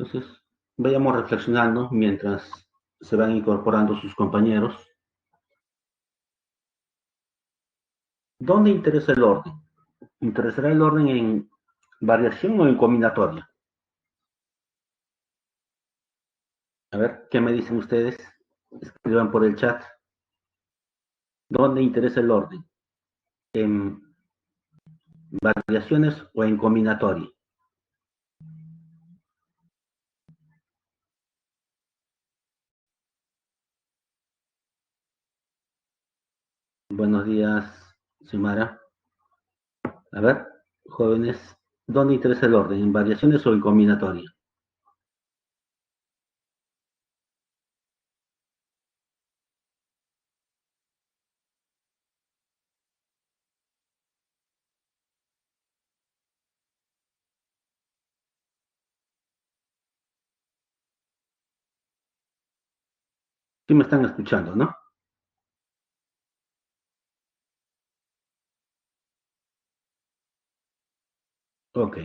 Entonces, vayamos reflexionando mientras se van incorporando sus compañeros. ¿Dónde interesa el orden? ¿Interesará el orden en variación o en combinatoria? A ver, ¿qué me dicen ustedes? Escriban por el chat. ¿Dónde interesa el orden? ¿En variaciones o en combinatoria? Buenos días, Simara. A ver, jóvenes, ¿dónde interesa el orden? ¿En variaciones o en combinatoria? Sí me están escuchando, ¿no? Ok.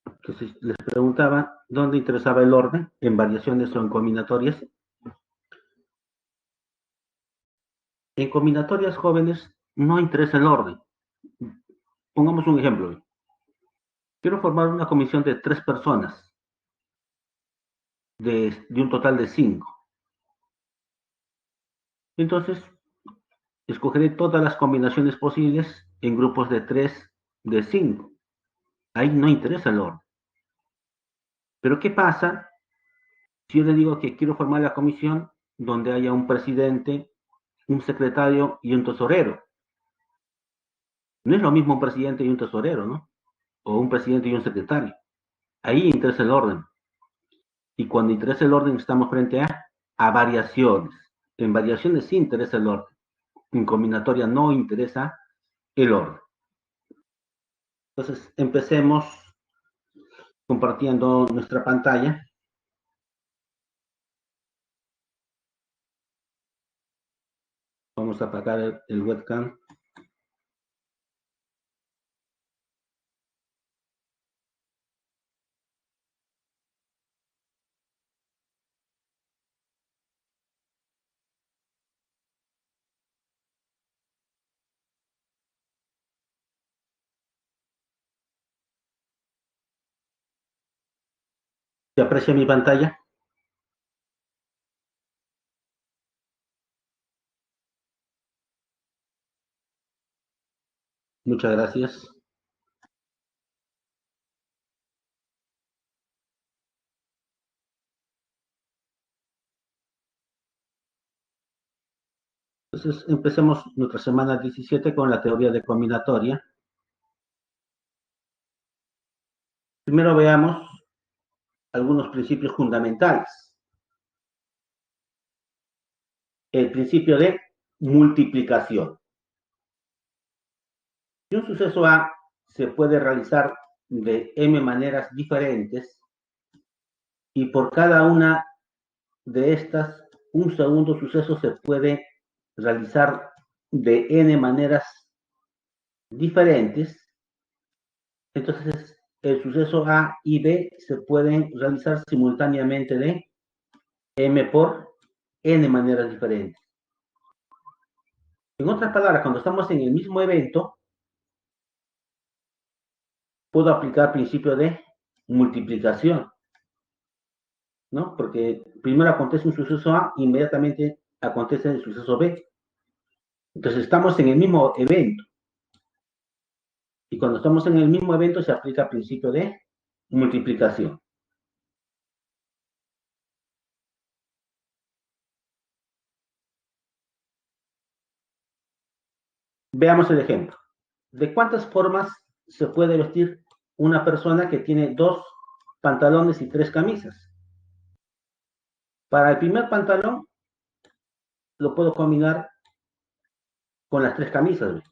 Entonces, les preguntaba, ¿dónde interesaba el orden? ¿En variaciones o en combinatorias? En combinatorias jóvenes no interesa el orden. Pongamos un ejemplo. Quiero formar una comisión de 3 personas, de un total de 5. Entonces, escogeré todas las combinaciones posibles en grupos de 3, de 5. Ahí no interesa el orden. Pero ¿qué pasa si yo le digo que quiero formar la comisión donde haya un presidente, un secretario y un tesorero? No es lo mismo un presidente y un tesorero, ¿no? O un presidente y un secretario. Ahí interesa el orden. Y cuando interesa el orden estamos frente a variaciones. En variaciones sí interesa el orden. En combinatoria no interesa el orden. Entonces, empecemos compartiendo nuestra pantalla. Vamos a apagar el webcam. ¿Se aprecia mi pantalla? Muchas gracias. Entonces, empecemos nuestra semana 17 con la teoría de combinatoria. Primero veamos algunos principios fundamentales. El principio de multiplicación. Si un suceso A se puede realizar de m maneras diferentes y por cada una de estas, un segundo suceso se puede realizar de n maneras diferentes, entonces el suceso A y B se pueden realizar simultáneamente de m por n maneras diferentes. En otras palabras, cuando estamos en el mismo evento, puedo aplicar principio de multiplicación, ¿no? Porque primero acontece un suceso A, inmediatamente acontece el suceso B. Entonces estamos en el mismo evento. Y cuando estamos en el mismo evento se aplica el principio de multiplicación. Veamos el ejemplo. ¿De cuántas formas se puede vestir una persona que tiene 2 pantalones y 3 camisas? Para el primer pantalón lo puedo combinar con las 3 camisas.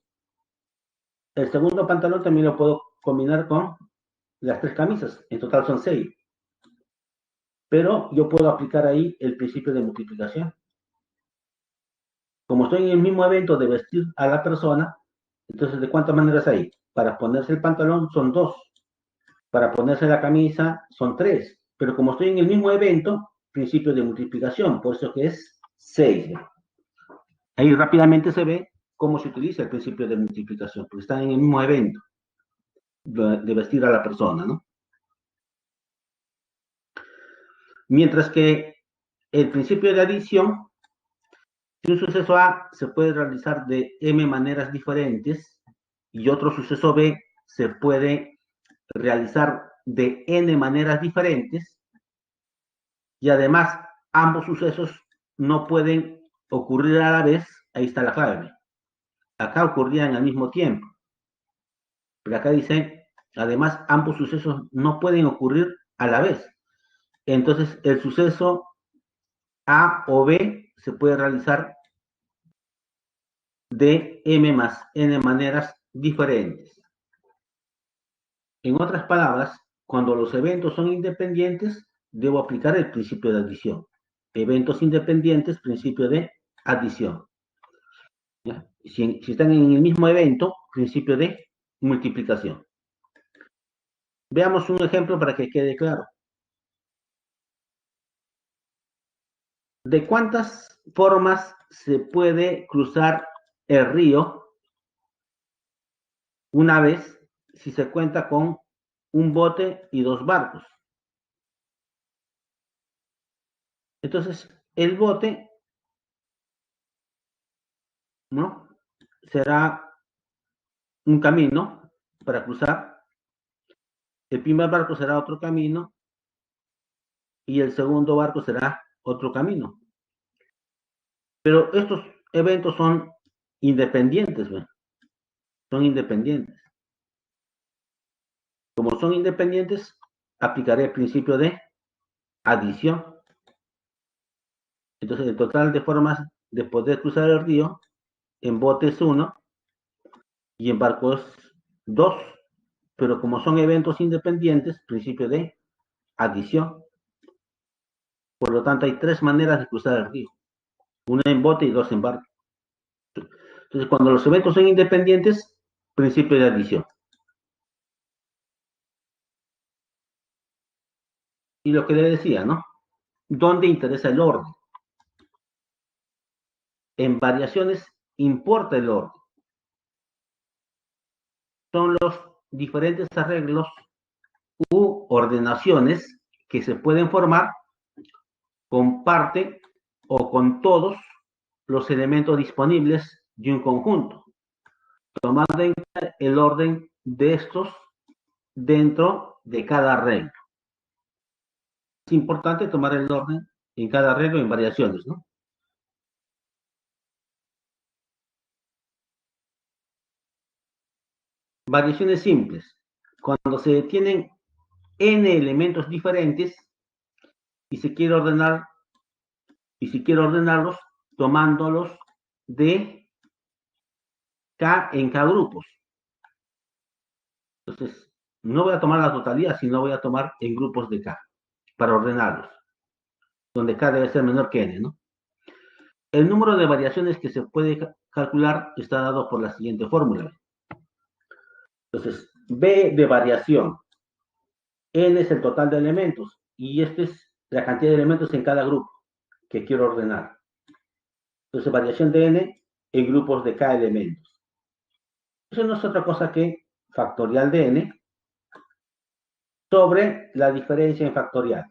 El segundo pantalón también lo puedo combinar con las 3 camisas. En total son 6. Pero yo puedo aplicar ahí el principio de multiplicación. Como estoy en el mismo evento de vestir a la persona, Entonces, ¿de cuántas maneras hay? Para ponerse el pantalón son dos. Para ponerse la camisa son tres. Pero como estoy en el mismo evento, principio de multiplicación, por eso que es 6. Ahí rápidamente se ve cómo se utiliza el principio de multiplicación, porque están en el mismo evento de vestir a la persona, ¿no? Mientras que el principio de adición, si un suceso A se puede realizar de m maneras diferentes y otro suceso B se puede realizar de n maneras diferentes y además ambos sucesos no pueden ocurrir a la vez, ahí está la clave. Acá ocurrían al mismo tiempo, pero acá dice, además ambos sucesos no pueden ocurrir a la vez. Entonces el suceso A o B se puede realizar de m más n maneras diferentes. En otras palabras, cuando los eventos son independientes, debo aplicar el principio de adición. Eventos independientes, principio de adición. Si están en el mismo evento, principio de multiplicación. Veamos un ejemplo para que quede claro. ¿De cuántas formas se puede cruzar el río una vez si se cuenta con un bote y dos barcos? Entonces, el bote, ¿no? Será un camino para cruzar, el primer barco será otro camino y el segundo barco será otro camino. Pero estos eventos son independientes, ¿ve? Son independientes. Como son independientes, aplicaré el principio de adición. Entonces, el total de formas de poder cruzar el río en bote es 1 y en barco es 2. Pero como son eventos independientes, principio de adición. Por lo tanto, hay tres maneras de cruzar el río. Una en bote y dos en barco. Entonces, cuando los eventos son independientes, principio de adición. Y lo que le decía, ¿no? ¿Dónde interesa el orden? En variaciones importa el orden. Son los diferentes arreglos u ordenaciones que se pueden formar con parte o con todos los elementos disponibles de un conjunto, tomando en cuenta el orden de estos dentro de cada arreglo. Es importante tomar el orden en cada arreglo en variaciones, ¿no? Variaciones simples. Cuando se tienen n elementos diferentes y se quiere ordenar y si quiero ordenarlos tomándolos de K en K grupos. Entonces, no voy a tomar la totalidad, sino voy a tomar en grupos de K para ordenarlos, donde K debe ser menor que N, ¿no? El número de variaciones que se puede calcular está dado por la siguiente fórmula. Entonces, B de variación, N es el total de elementos y esta es la cantidad de elementos en cada grupo que quiero ordenar. Entonces, variación de N en grupos de K elementos. Eso no es otra cosa que factorial de N sobre la diferencia en factorial.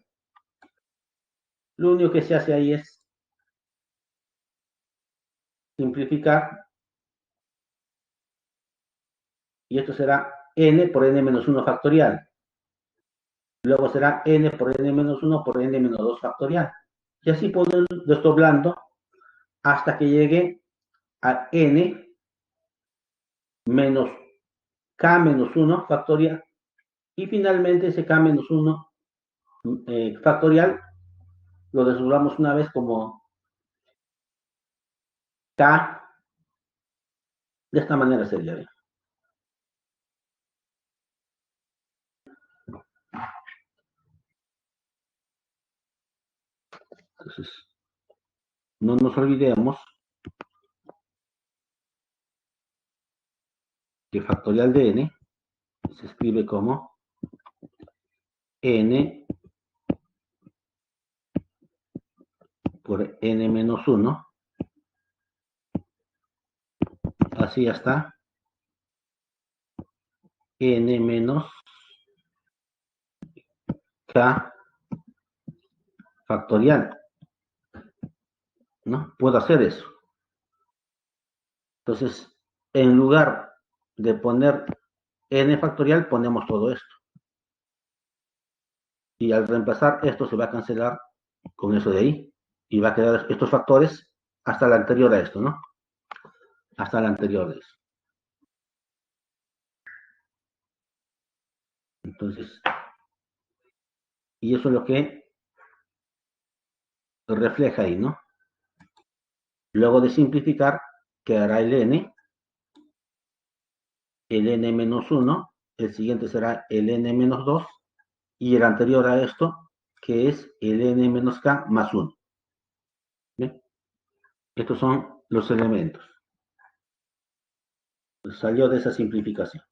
Lo único que se hace ahí es simplificar y esto será n por n menos 1 factorial. Luego será n por n menos 1 por n menos 2 factorial. Y así puedo ir desdoblando hasta que llegue a n menos k menos 1 factorial. Y finalmente ese k menos 1 factorial lo desdoblamos una vez como k. De esta manera sería. Entonces, no nos olvidemos que factorial de n se escribe como n por n menos 1, así hasta n menos k factorial, ¿no? Puedo hacer eso. Entonces, en lugar de poner n factorial, ponemos todo esto. Y al reemplazar esto se va a cancelar con eso de ahí. Y va a quedar estos factores hasta la anterior a esto, ¿no? Hasta la anterior de eso. Entonces, y eso es lo que refleja ahí, ¿no? Luego de simplificar, quedará el n menos 1, el siguiente será el n menos 2, y el anterior a esto, que es el n menos k más 1. ¿Bien? Estos son los elementos. Salió de esa simplificación.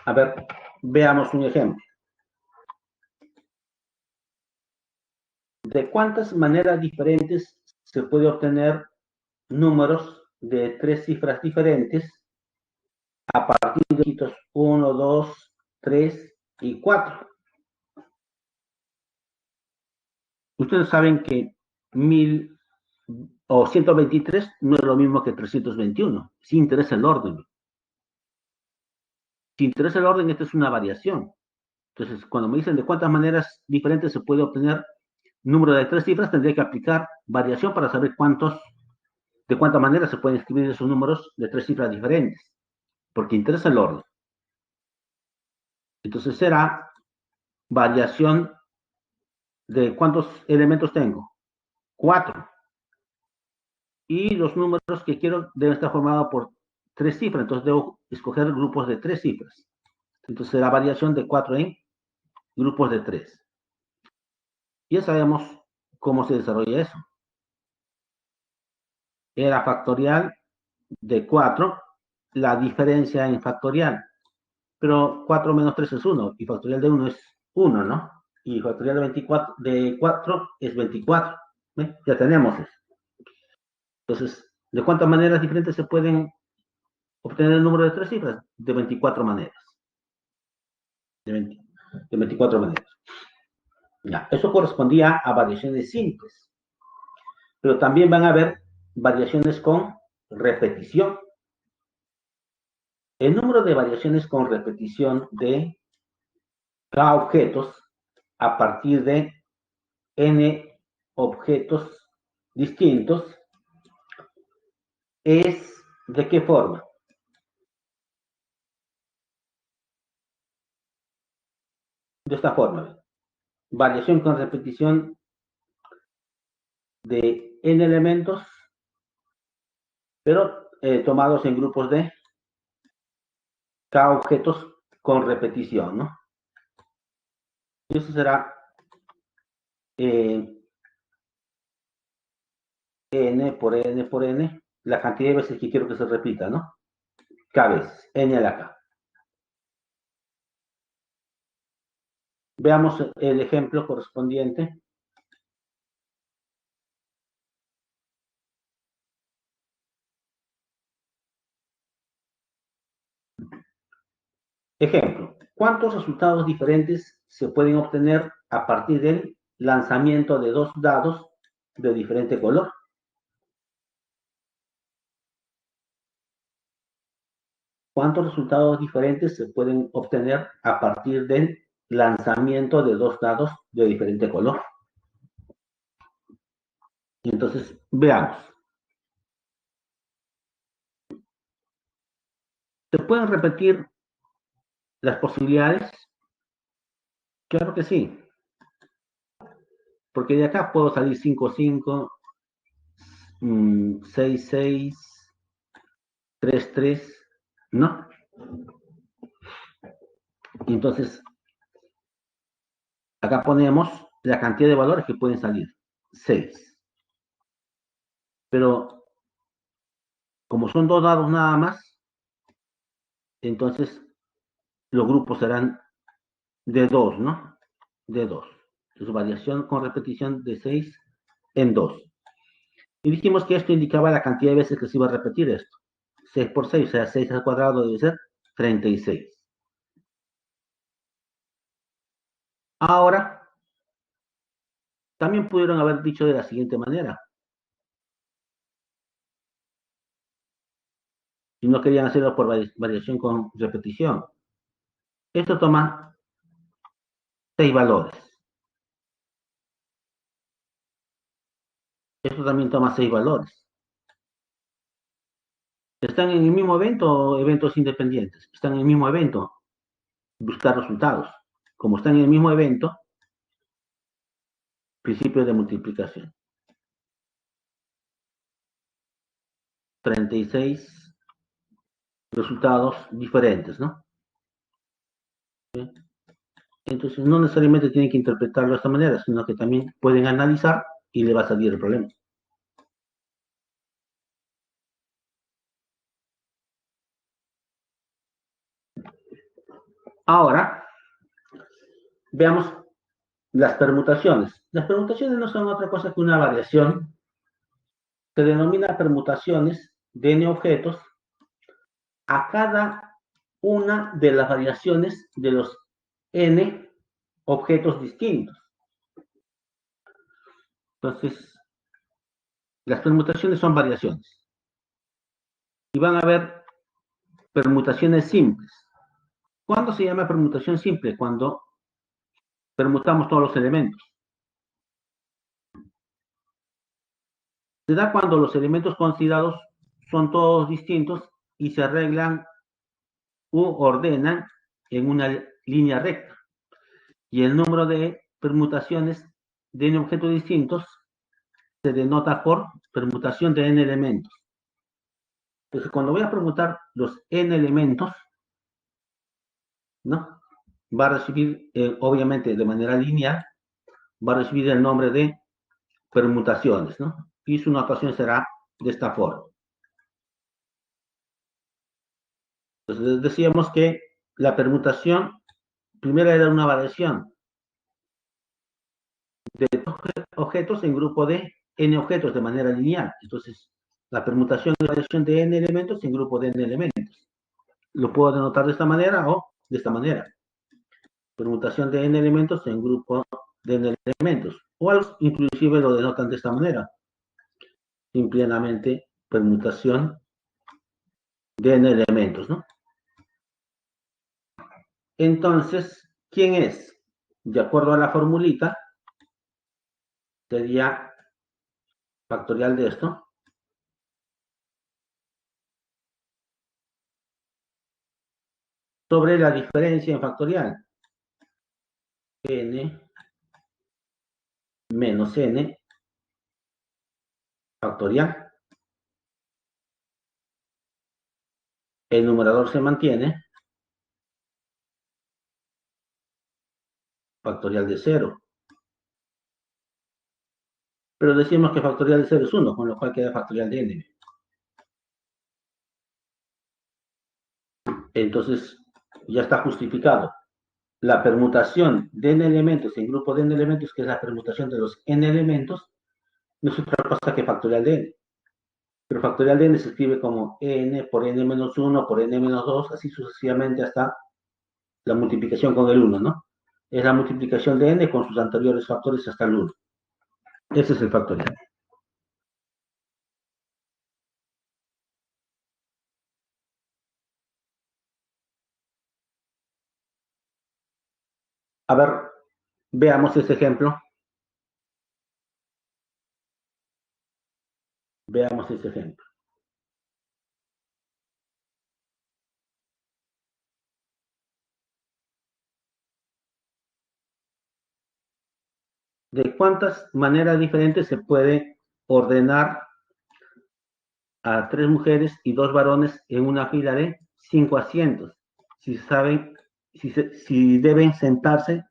A ver, veamos un ejemplo. ¿De cuántas maneras diferentes se puede obtener números de 3 cifras diferentes a partir de dígitos 1, 2, 3 y 4? Ustedes saben que 1000 o 123 no es lo mismo que 321. Si interesa el orden. Si interesa el orden, esta es una variación. Entonces, cuando me dicen de cuántas maneras diferentes se puede obtener número de 3 cifras, tendría que aplicar variación para saber de cuántas maneras se pueden escribir esos números de 3 cifras diferentes, porque interesa el orden. Entonces será variación de cuántos elementos tengo. 4. Y los números que quiero deben estar formados por 3 cifras, entonces debo escoger grupos de 3 cifras. Entonces será variación de 4 en grupos de 3. Ya sabemos cómo se desarrolla eso. Era factorial de 4, la diferencia en factorial. Pero 4 menos 3 es 1, y factorial de 1 es 1, ¿no? Y factorial de 4 es 24. ¿Ve? Ya tenemos eso. Entonces, ¿de cuántas maneras diferentes se pueden obtener el número de 3 cifras? De 24 maneras. De 24 maneras. Ya, eso correspondía a variaciones simples. Pero también van a haber variaciones con repetición. El número de variaciones con repetición de k objetos a partir de n objetos distintos es ¿de qué forma? De esta forma. Variación con repetición de n elementos, pero tomados en grupos de k objetos con repetición, ¿no? Y eso será n por n por n, la cantidad de veces que quiero que se repita, ¿no? K veces, n a la k. Veamos el ejemplo correspondiente. Ejemplo, ¿cuántos resultados diferentes se pueden obtener a partir del lanzamiento de 2 dados de diferente color? ¿Cuántos resultados diferentes se pueden obtener a partir del lanzamiento de 2 dados de diferente color? Entonces, veamos. ¿Se pueden repetir las posibilidades? Claro que sí, porque de acá puedo salir 5, 5, 6, 6, 3, 3, ¿no? Entonces, acá ponemos la cantidad de valores que pueden salir. 6. Pero como son dos dados nada más, entonces los grupos serán de 2, ¿no? De 2. Entonces, variación con repetición de 6 en 2. Y dijimos que esto indicaba la cantidad de veces que se iba a repetir esto. 6 por 6, o sea, 6 al cuadrado debe ser 36. Ahora, también pudieron haber dicho de la siguiente manera. Si no querían hacerlo por variación con repetición. Esto toma 6 valores. Esto también toma 6 valores. ¿Están en el mismo evento o eventos independientes? Están en el mismo evento. Buscar resultados. Como están en el mismo evento, principio de multiplicación. 36 resultados diferentes, ¿no? ¿Sí? Entonces, no necesariamente tienen que interpretarlo de esta manera, sino que también pueden analizar y le va a salir el problema. Ahora, veamos las permutaciones. Las permutaciones no son otra cosa que una variación. Se denomina permutaciones de n objetos a cada una de las variaciones de los n objetos distintos. Entonces, las permutaciones son variaciones. Y van a haber permutaciones simples. ¿Cuándo se llama permutación simple? Cuando permutamos todos los elementos. Se da cuando los elementos considerados son todos distintos y se arreglan u ordenan en una línea recta. Y el número de permutaciones de n objetos distintos se denota por permutación de n elementos. Entonces, cuando voy a permutar los n elementos, ¿no? Va a recibir, obviamente, de manera lineal, va a recibir el nombre de permutaciones, ¿no? Y su notación será de esta forma. Entonces, decíamos que la permutación primero era una variación de objetos en grupo de n objetos de manera lineal. Entonces, la permutación es la variación de n elementos en grupo de n elementos. Lo puedo denotar de esta manera o de esta manera. Permutación de n elementos en grupo de n elementos. O inclusive lo denotan de esta manera. Simplemente permutación de n elementos, ¿no? Entonces, ¿quién es? De acuerdo a la formulita, sería factorial de esto sobre la diferencia en factorial. N menos n factorial. El numerador se mantiene. Factorial de 0. Pero decimos que factorial de 0 es 1, con lo cual queda factorial de n. Entonces, ya está justificado. La permutación de n elementos en grupo de n elementos, que es la permutación de los n elementos, no es otra cosa que factorial de n. Pero factorial de n se escribe como n por n menos 1 por n menos 2, así sucesivamente hasta la multiplicación con el 1, ¿no? Es la multiplicación de n con sus anteriores factores hasta el 1. Ese es el factorial. A ver, veamos ese ejemplo. Veamos ese ejemplo. ¿De cuántas maneras diferentes se puede ordenar a 3 mujeres y 2 varones en una fila de 5 asientos? Si saben, si deben sentarse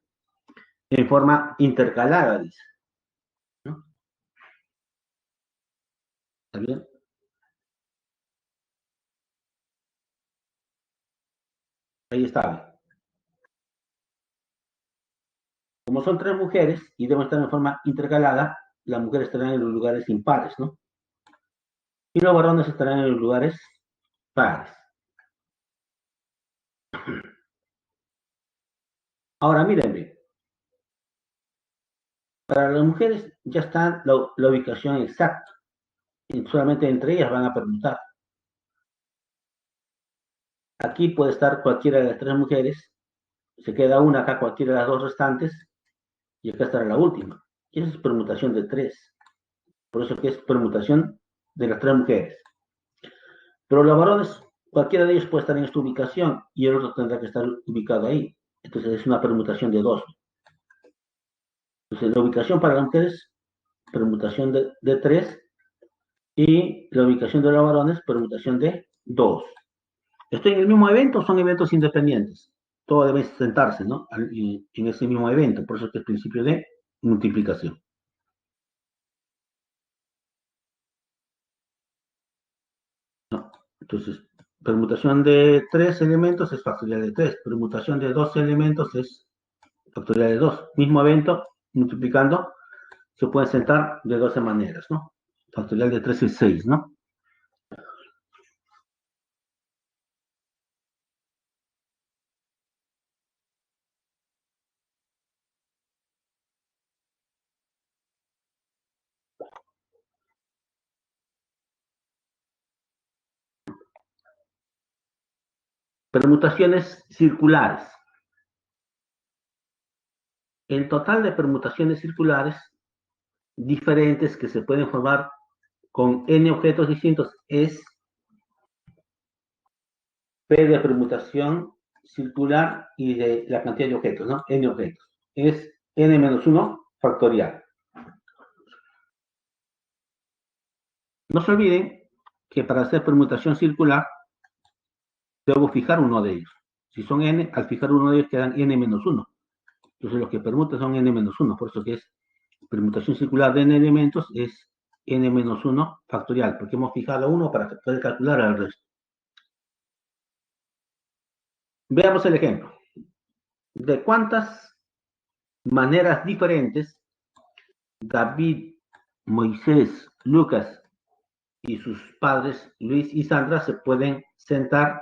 en forma intercalada, dice, ¿no? ¿Está bien? Ahí está. Como son tres mujeres y deben estar en forma intercalada, las mujeres estarán en los lugares impares, ¿no? Y los varones estarán en los lugares pares. Ahora, miren bien, para las mujeres ya está la ubicación exacta. Y solamente entre ellas van a permutar. Aquí puede estar cualquiera de las tres mujeres, se queda una acá, cualquiera de las dos restantes, y acá estará la última. Y esa es permutación de tres. Por eso que es permutación de las tres mujeres. Pero los varones, cualquiera de ellos puede estar en esta ubicación y el otro tendrá que estar ubicado ahí. Entonces es una permutación de dos. Entonces la ubicación para las mujeres, permutación de tres, y la ubicación de los varones, permutación de dos. ¿Estoy en el mismo evento o son eventos independientes? Todo debe sentarse, ¿no? En ese mismo evento. Por eso es que el principio de multiplicación. ¿No? Entonces, permutación de tres elementos es factorial de tres. Permutación de dos elementos es factorial de dos. Mismo evento, multiplicando, se puede sentar de 12 maneras, ¿no? Factorial de 3 es 6, ¿no? Permutaciones circulares. El total de permutaciones circulares diferentes que se pueden formar con n objetos distintos es P de permutación circular y de la cantidad de objetos, ¿no? N objetos. Es n menos 1 factorial. No se olviden que para hacer permutación circular debo fijar uno de ellos. Si son n, al fijar uno de ellos quedan n menos 1. Entonces los que permutan son n menos 1. Por eso que es permutación circular de n elementos es n menos 1 factorial, porque hemos fijado uno para poder calcular el resto. Veamos el ejemplo. ¿De cuántas maneras diferentes David, Moisés, Lucas y sus padres Luis y Sandra se pueden sentar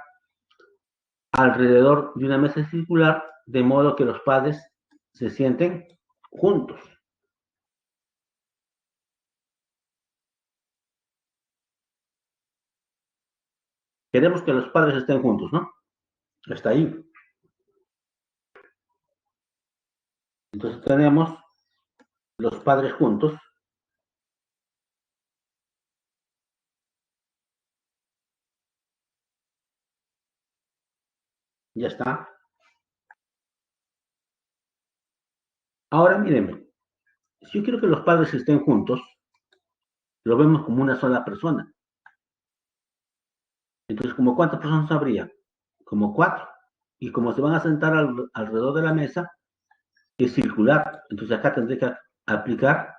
alrededor de una mesa circular de modo que los padres se sienten juntos? Queremos que los padres estén juntos, ¿no? Está ahí. Entonces tenemos los padres juntos. Ya está. Ahora mírenme. Si yo quiero que los padres estén juntos, lo vemos como una sola persona. Entonces, ¿como cuántas personas habría? Como cuatro. Y como se van a sentar alrededor de la mesa, es circular. Entonces acá tendré que aplicar,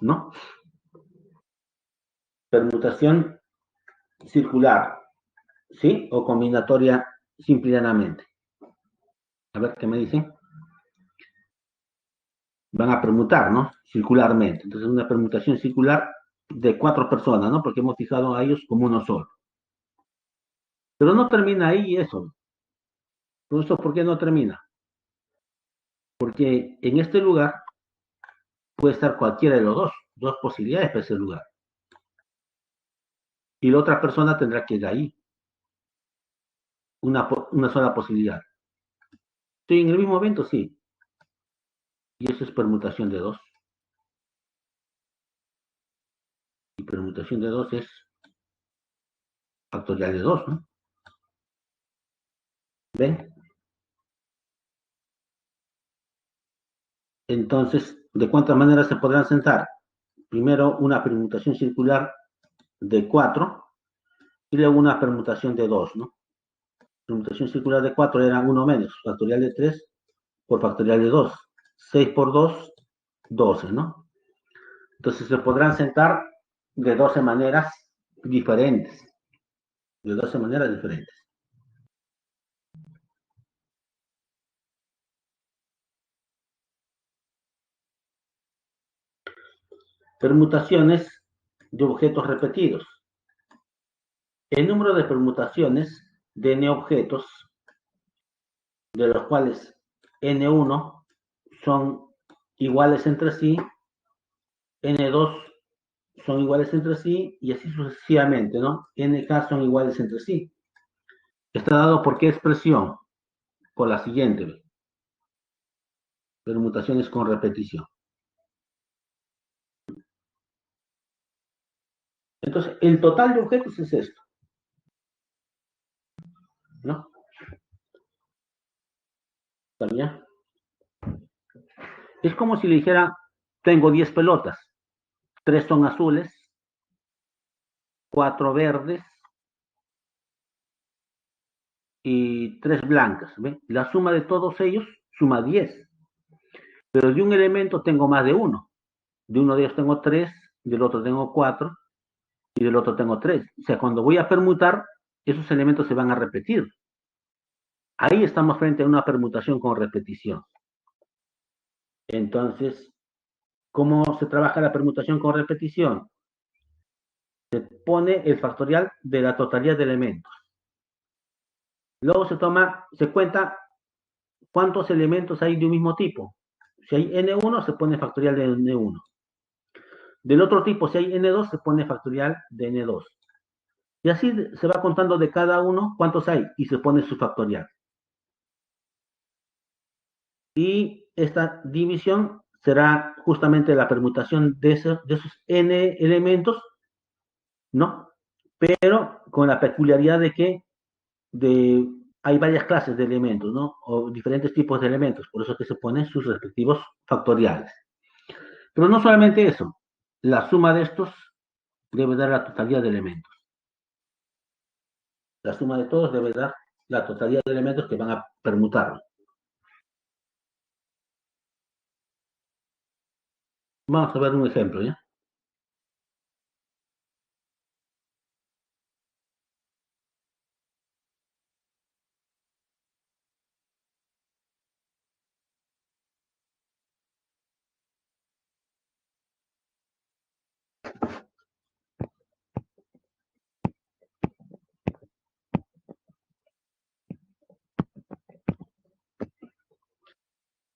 ¿no? Permutación circular, ¿sí? O combinatoria simplemente. A ver qué me dicen. Van a permutar, ¿no? Circularmente. Entonces, una permutación circular de cuatro personas, ¿no? Porque hemos fijado a ellos como uno solo. Pero no termina ahí eso. ¿Por eso por qué no termina? Porque en este lugar puede estar cualquiera de los dos posibilidades para ese lugar. Y la otra persona tendrá que ir ahí, una sola posibilidad. ¿Estoy en el mismo evento? Sí. Y eso es permutación de dos. Y permutación de dos es factorial de dos, ¿no? ¿Ven? Entonces, ¿de cuántas maneras se podrán sentar? Primero una permutación circular de 4 y luego una permutación de 2, ¿no? Permutación circular de 4 era uno menos, factorial de 3 por factorial de 2. 6 por 2, 12, ¿no? Entonces se podrán sentar de 12 maneras diferentes, de 12 maneras diferentes. Permutaciones de objetos repetidos. El número de permutaciones de n objetos, de los cuales n1 son iguales entre sí, n2 son iguales entre sí, y así sucesivamente, ¿no? nk son iguales entre sí. Está dado por qué expresión? Por la siguiente, permutaciones con repetición. Entonces, el total de objetos es esto, ¿no? ¿También? Es como si le dijera, tengo 10 pelotas, 3 son azules, 4 verdes y 3 blancas, ¿ve? La suma de todos ellos suma 10, pero de un elemento tengo más de uno. De uno de ellos tengo 3, del otro tengo 4 y del otro tengo 3. O sea, cuando voy a permutar, esos elementos se van a repetir. Ahí estamos frente a una permutación con repetición. Entonces, ¿cómo se trabaja la permutación con repetición? Se pone el factorial de la totalidad de elementos. Luego se cuenta cuántos elementos hay de un mismo tipo. Si hay n1, se pone factorial de n1. Del otro tipo, si hay n2, se pone factorial de n2. Y así se va contando de cada uno cuántos hay y se pone su factorial. Y esta división será justamente la permutación de esos n elementos, ¿no? Pero con la peculiaridad de que hay varias clases de elementos, ¿no? O diferentes tipos de elementos, por eso que se ponen sus respectivos factoriales. Pero no solamente eso, la suma de estos debe dar la totalidad de elementos. La suma de todos debe dar la totalidad de elementos que van a permutarlo. Vamos a ver un ejemplo, ¿ya?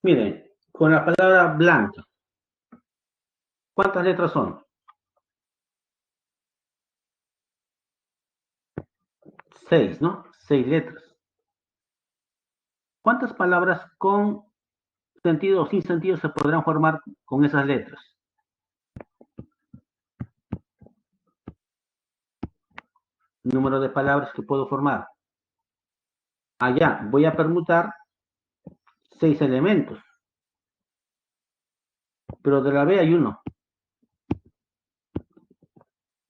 Miren, con la palabra blanca, ¿cuántas letras son? 6, ¿no? 6 letras. ¿Cuántas palabras con sentido o sin sentido se podrán formar con esas letras? Número de palabras que puedo formar. Allá voy a permutar 6 elementos, pero de la B hay uno,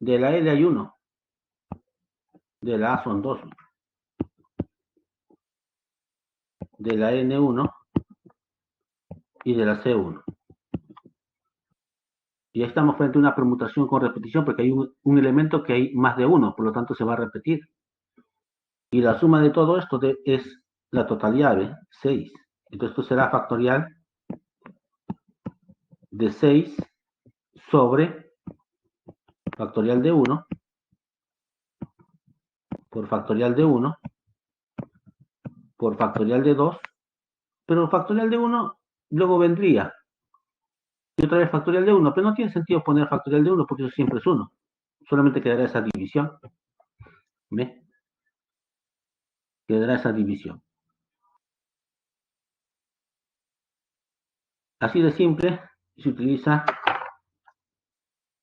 de la L hay uno, de la A son 2, de la N 1 y de la C 1. Y ahí estamos frente a una permutación con repetición porque hay un elemento que hay más de uno, por lo tanto se va a repetir. Y la suma de todo esto es la totalidad, ¿ve? 6. Entonces esto será factorial de 6 sobre factorial de 1 por factorial de 1 por factorial de 2, pero factorial de 1 luego vendría y otra vez factorial de 1, pero no tiene sentido poner factorial de 1 porque eso siempre es 1. Solamente quedará esa división. ¿Ve? Quedará esa división. Así de simple se utiliza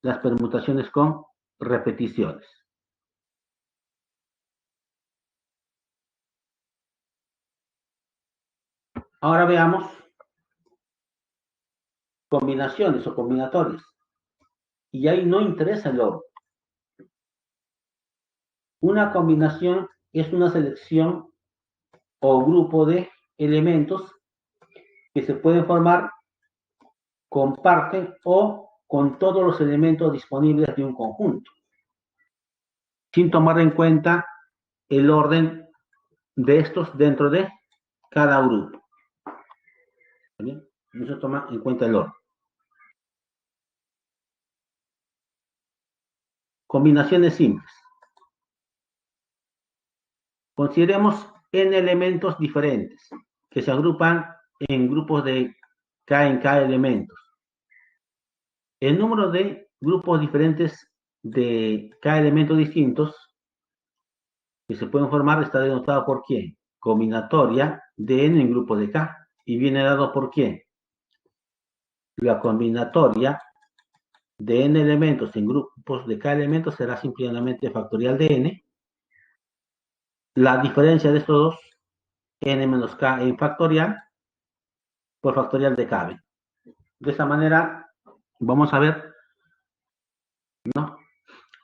las permutaciones con repeticiones. Ahora veamos combinaciones o combinatorias. Y ahí no interesa el orden. Una combinación es una selección o grupo de elementos que se pueden formar con parte o con todos los elementos disponibles de un conjunto. sin tomar en cuenta el orden de estos dentro de cada grupo. ¿Está bien? No se toma en cuenta el orden. Combinaciones simples. Consideremos n elementos diferentes que se agrupan en grupos de k en k elementos. El número de grupos diferentes de k elementos distintos que se pueden formar está denotado por quién? Combinatoria de n en grupos de k. ¿Y viene dado por quién? La combinatoria de n elementos en grupos de k elementos será simplemente factorial de n. La diferencia de estos dos, n menos k en factorial, por factorial de k. De esa manera, vamos a ver, ¿no?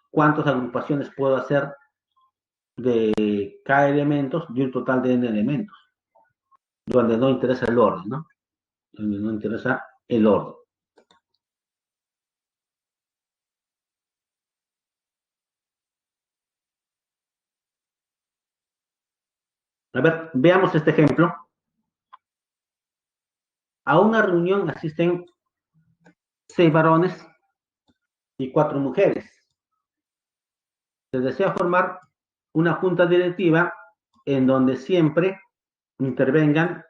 ¿Cuántas agrupaciones puedo hacer de k elementos de un total de n elementos? Donde no interesa el orden, ¿no? Donde no interesa el orden. A ver, veamos este ejemplo. A una reunión asisten 6 varones y 4 mujeres. Se desea formar una junta directiva en donde siempre intervengan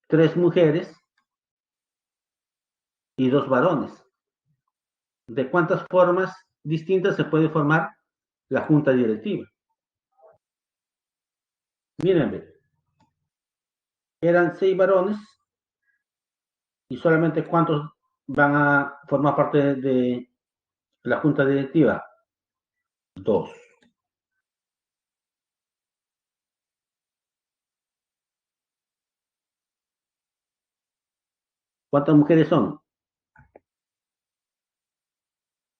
3 mujeres y 2 varones. ¿De cuántas formas distintas se puede formar la junta directiva? Miren, eran 6 varones y solamente ¿cuántos van a formar parte de la junta directiva? 2. ¿Cuántas mujeres son?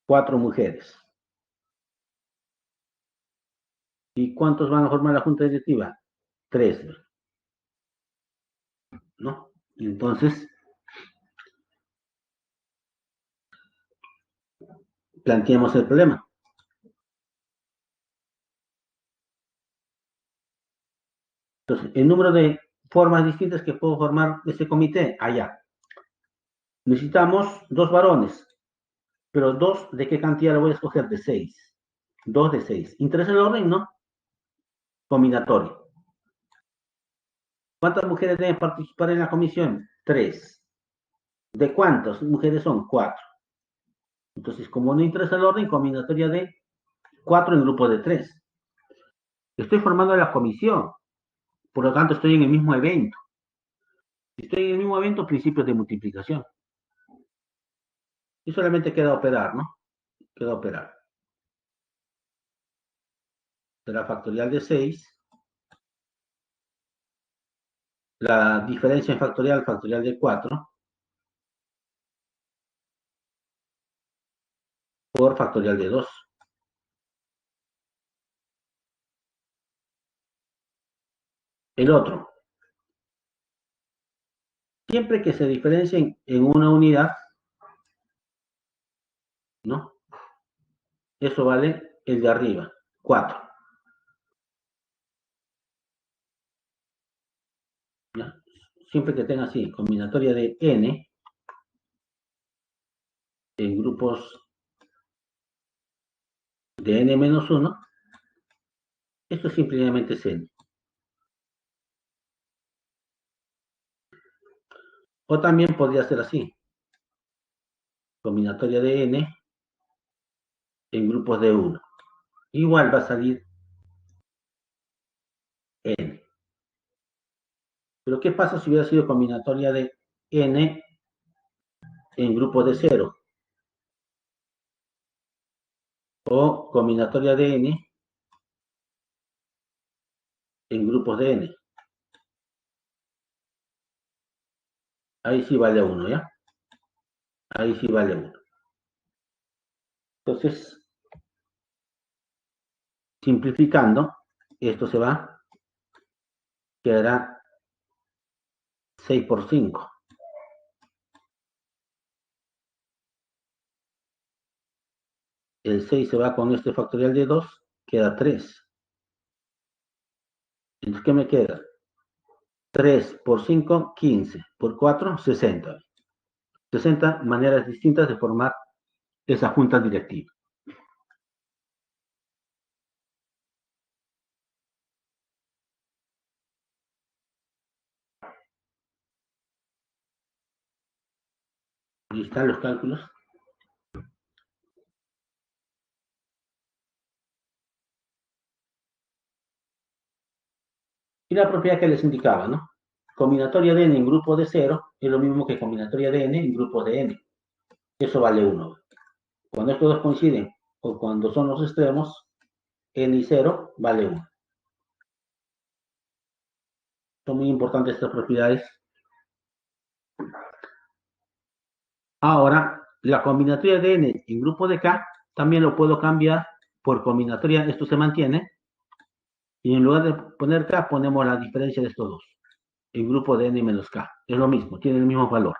4 mujeres. ¿Y cuántos van a formar la junta directiva? 3, ¿no? Entonces, planteemos el problema. Entonces, el número de formas distintas que puedo formar ese comité, allá. Necesitamos 2 varones, pero 2, ¿de qué cantidad lo voy a escoger? De 6. 2 de 6. ¿Interesa el orden? No. Combinatorio. ¿Cuántas mujeres deben participar en la comisión? 3. ¿De cuántas mujeres son? 4. Entonces, como no interesa el orden, combinatoria de 4 en grupo de 3. Estoy formando la comisión, por lo tanto estoy en el mismo evento. Si estoy en el mismo evento, principios de multiplicación. Y solamente queda operar, ¿no? Queda operar. Será factorial de 6. La diferencia en factorial de 4, por factorial de 2. El otro, siempre que se diferencien en una unidad, ¿no? Eso vale el de arriba, 4. ¿Ya? Siempre que tenga así, combinatoria de n en grupos de n menos 1, esto simplemente es n. O también podría ser así, combinatoria de n en grupos de 1. Igual va a salir n. Pero ¿qué pasa si hubiera sido combinatoria de n en grupos de 0? O combinatoria de n en grupos de n. Ahí sí vale 1, ¿ya? Ahí sí vale 1. Entonces, simplificando, esto se va, quedará 6 por 5. El 6 se va con este factorial de 2, queda 3. Entonces, ¿qué me queda? 3 por 5, 15. Por 4, 60. 60 maneras distintas de formar esa junta directiva. Ahí están los cálculos. Y la propiedad que les indicaba, ¿no? Combinatoria de n en grupo de 0 es lo mismo que combinatoria de n en grupos de n. Eso vale 1. Cuando estos dos coinciden o cuando son los extremos, n y 0 vale 1. Son muy importantes estas propiedades. Ahora, la combinatoria de n en grupo de k también lo puedo cambiar por combinatoria, esto se mantiene, y en lugar de poner k ponemos la diferencia de estos dos, en grupo de n menos k. Es lo mismo, tiene el mismo valor.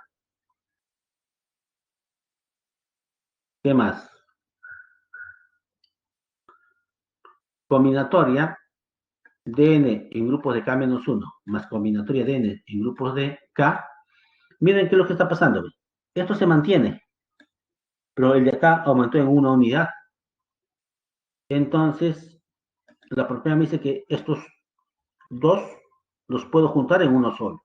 ¿Qué más? Combinatoria de n en grupos de k menos 1 más combinatoria de n en grupos de k. Miren qué es lo que está pasando. Esto se mantiene, pero el de acá aumentó en una unidad. Entonces, la propiedad me dice que estos dos los puedo juntar en uno solo.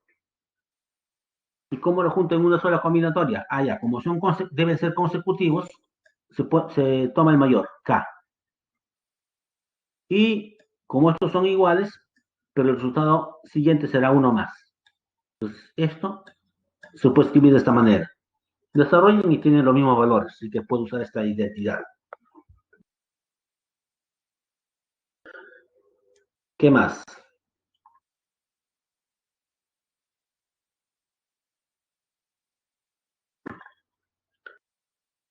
¿Y cómo lo junto en una sola combinatoria? Ah, ya, como son deben ser consecutivos, se toma el mayor, k. Y como estos son iguales, pero el resultado siguiente será uno más. Entonces, esto se puede escribir de esta manera. Desarrollen y tienen los mismos valores, así que puedo usar esta identidad. ¿Qué más?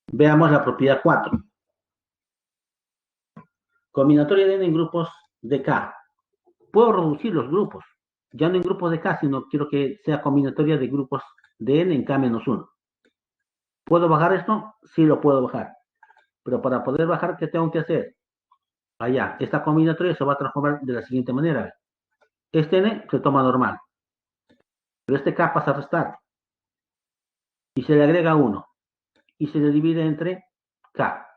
Veamos la propiedad 4. Combinatoria de n en grupos de k. Puedo reducir los grupos. Ya no en grupos de k, sino quiero que sea combinatoria de grupos de n en k menos 1. ¿Puedo bajar esto? Sí lo puedo bajar. Pero para poder bajar, ¿qué tengo que hacer? Allá, esta combinatoria se va a transformar de la siguiente manera. Este n se toma normal. Pero este k pasa a restar. Y se le agrega 1. Y se le divide entre k.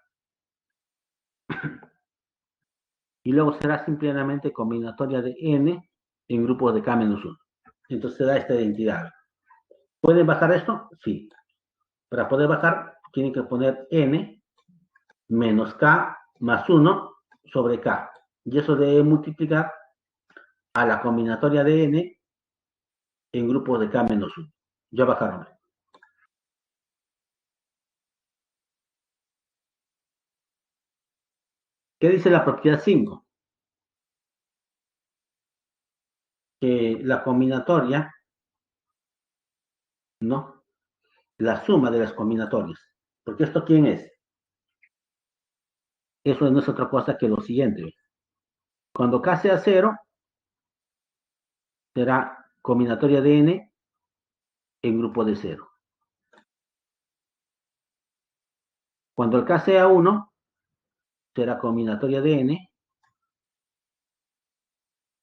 Y luego será simplemente combinatoria de n en grupos de k menos 1. Entonces se da esta identidad. ¿Pueden bajar esto? Sí. Para poder bajar, tienen que poner n menos k más 1 sobre k. Y eso debe multiplicar a la combinatoria de n en grupos de k menos 1. Ya bajaron. ¿Qué dice la propiedad 5? Que la combinatoria, ¿no? La suma de las combinatorias. Porque esto, ¿quién es? Eso no es otra cosa que lo siguiente. Cuando k sea 0, será combinatoria de n en grupo de 0. Cuando el k sea 1, será combinatoria de n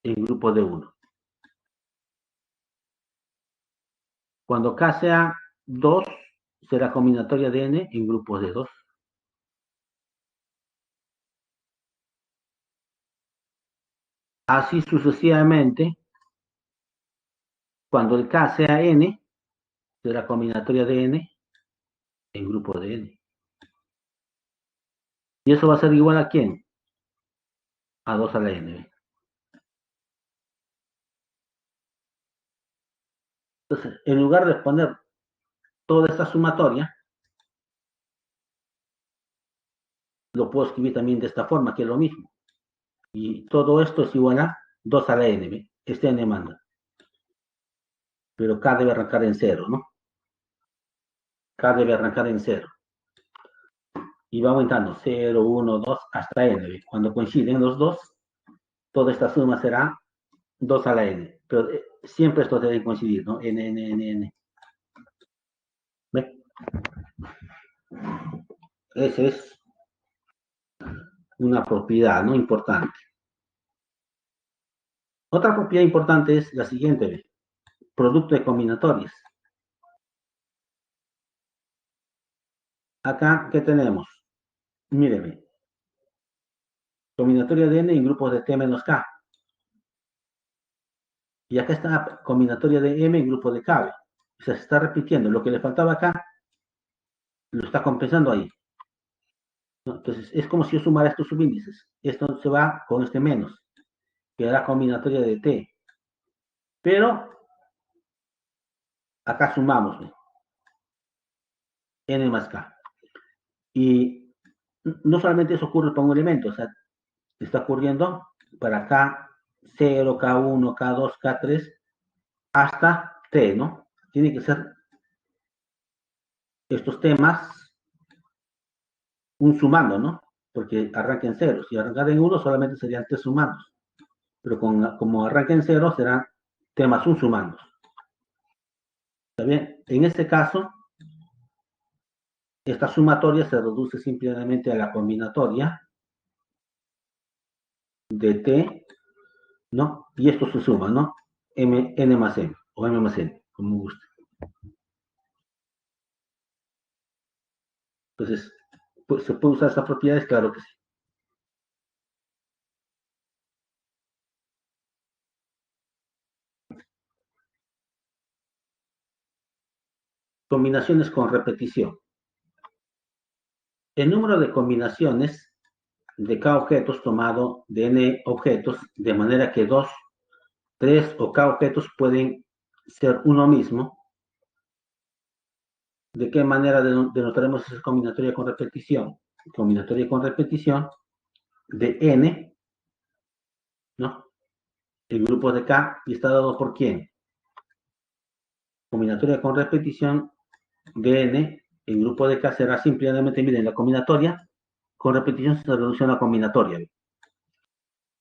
en grupo de 1. Cuando k sea 2, será combinatoria de n en grupos de 2. Así sucesivamente, cuando el k sea n, será combinatoria de n en grupo de n. ¿Y eso va a ser igual a quién? A 2 a la n. Entonces, en lugar de poner toda esta sumatoria, lo puedo escribir también de esta forma, que es lo mismo. Y todo esto es igual a 2 a la n. ¿Ve? Este n manda. Pero k debe arrancar en 0, ¿no? K debe arrancar en 0. Y va aumentando 0, 1, 2, hasta n. ¿Ve? Cuando coinciden los dos, toda esta suma será 2 a la n. Pero siempre estos deben coincidir, ¿no? N, n, n, n. ¿Ve? Ese es una propiedad, ¿no? Importante. Otra propiedad importante es la siguiente, producto de combinatorias. Acá, ¿qué tenemos? Míreme, combinatoria de n en grupos de t menos k. Y acá está la combinatoria de m en grupo de k. O sea, se está repitiendo. Lo que le faltaba acá, lo está compensando ahí, ¿no? Entonces, es como si yo sumara estos subíndices. Esto se va con este menos, que era combinatoria de t. Pero acá sumamos, ¿no? N más K. Y no solamente eso ocurre para un elemento, o sea, está ocurriendo para K0, K1, K2, K3, hasta T, ¿no? Tiene que ser estos temas un sumando, ¿no? Porque arranca en cero. Si arrancara en uno, solamente serían T sumandos. Pero como arranca en cero, serán temas un sumandos. ¿Está bien? En este caso, esta sumatoria se reduce simplemente a la combinatoria de T, ¿no? Y esto se suma, ¿no? N más M, o M más N, como guste. Entonces, pues, ¿se puede usar estas propiedades? Claro que sí. Combinaciones con repetición. El número de combinaciones de K objetos tomado de N objetos, de manera que 2, 3 o K objetos pueden ser uno mismo. ¿De qué manera denotaremos esa combinatoria con repetición? Combinatoria con repetición de N, ¿no? El grupo de K, y está dado por quién. Combinatoria con repetición de N, el grupo de K será simplemente, miren, la combinatoria con repetición se reduce a una combinatoria,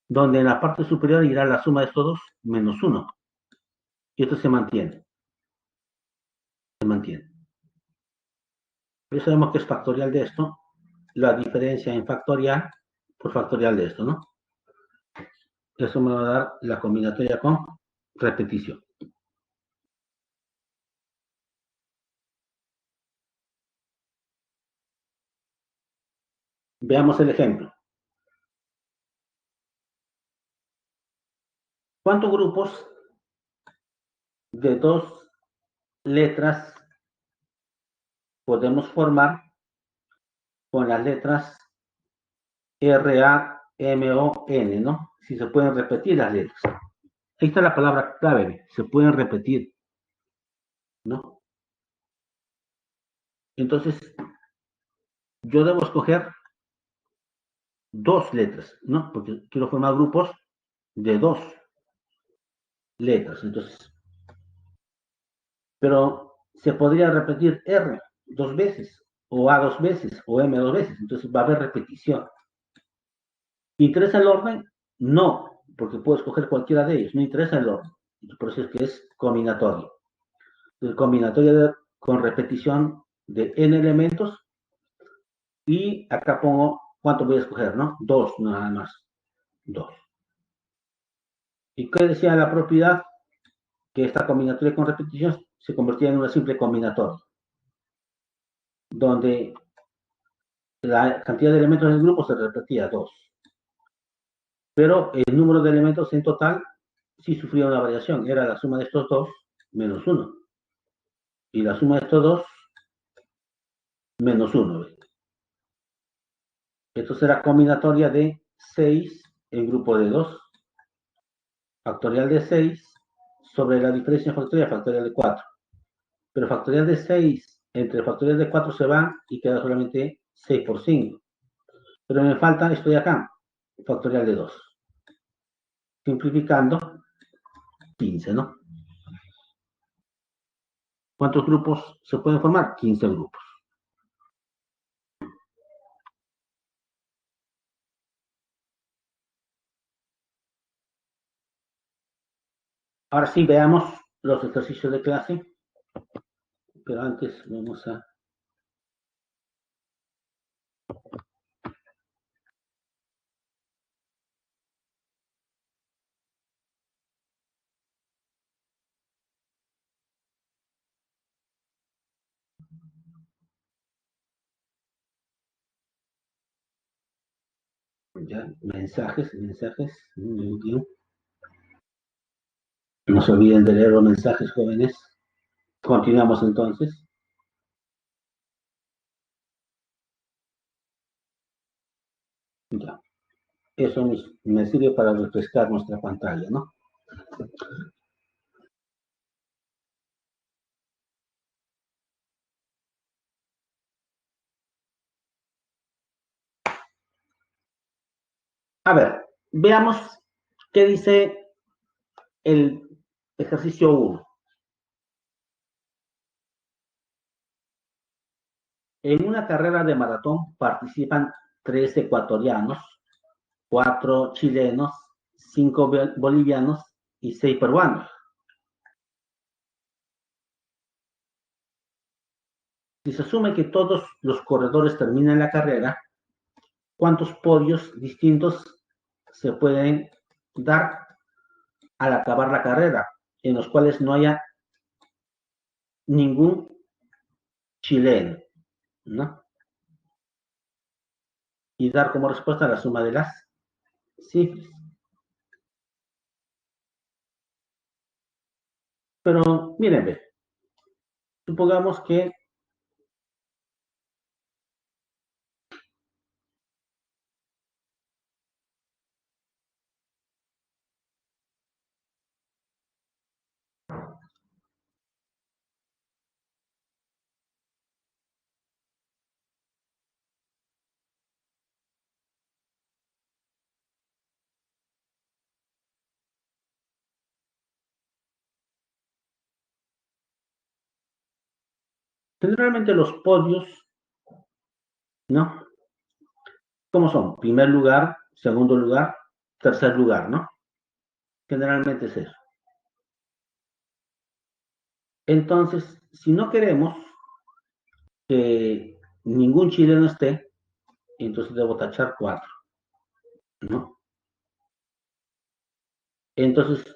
donde en la parte superior irá la suma de estos dos menos 1. Y esto se mantiene, se mantiene. Ya sabemos que es factorial de esto, la diferencia en factorial por factorial de esto, ¿no? Eso me va a dar la combinatoria con repetición. Veamos el ejemplo. ¿Cuántos grupos de dos letras podemos formar con las letras R, A, M, O, N, ¿no? Si se pueden repetir las letras. Ahí está la palabra clave, se pueden repetir, ¿no? Entonces, yo debo escoger dos letras, ¿no? Porque quiero formar grupos de dos letras. Entonces, pero se podría repetir R dos veces, o A dos veces, o M dos veces. Entonces va a haber repetición. ¿Interesa el orden? No, porque puedo escoger cualquiera de ellos. No interesa el orden. Por eso es que es combinatorio. El combinatorio con repetición de n elementos. Y acá pongo cuánto voy a escoger, ¿no? Dos, nada más. Dos. ¿Y qué decía la propiedad? Que esta combinatoria con repetición se convertía en una simple combinatoria, donde la cantidad de elementos del grupo se repetía dos. Pero el número de elementos en total sí sufría una variación. Era la suma de estos dos menos uno. Y la suma de estos dos menos uno. Esto será combinatoria de 6 en grupo de 2. Factorial de 6 sobre la diferencia factorial de 4. Pero factorial de 6 entre factorial de 4 se va y queda solamente 6 por 5. Pero me falta, estoy acá, factorial de 2. Simplificando, 15, ¿no? ¿Cuántos grupos se pueden formar? 15 grupos. Ahora sí, veamos los ejercicios de clase. Pero antes vamos a Ya, mensajes. No se olviden de leer los mensajes, jóvenes. Continuamos entonces. Ya. Eso me sirve para refrescar nuestra pantalla, ¿no? A ver, veamos qué dice el ejercicio 1. En una carrera de maratón participan 3 ecuatorianos, 4 chilenos, 5 bolivianos y 6 peruanos. Si se asume que todos los corredores terminan la carrera, ¿cuántos podios distintos se pueden dar al acabar la carrera, en los cuales no haya ningún chileno, ¿no? Y dar como respuesta la suma de las cifras. Pero miren, ve, supongamos que generalmente los podios, ¿no? ¿Cómo son? Primer lugar, segundo lugar, tercer lugar, ¿no? Generalmente es eso. Entonces, si no queremos que ningún chileno esté, entonces debo tachar 4, ¿no? Entonces,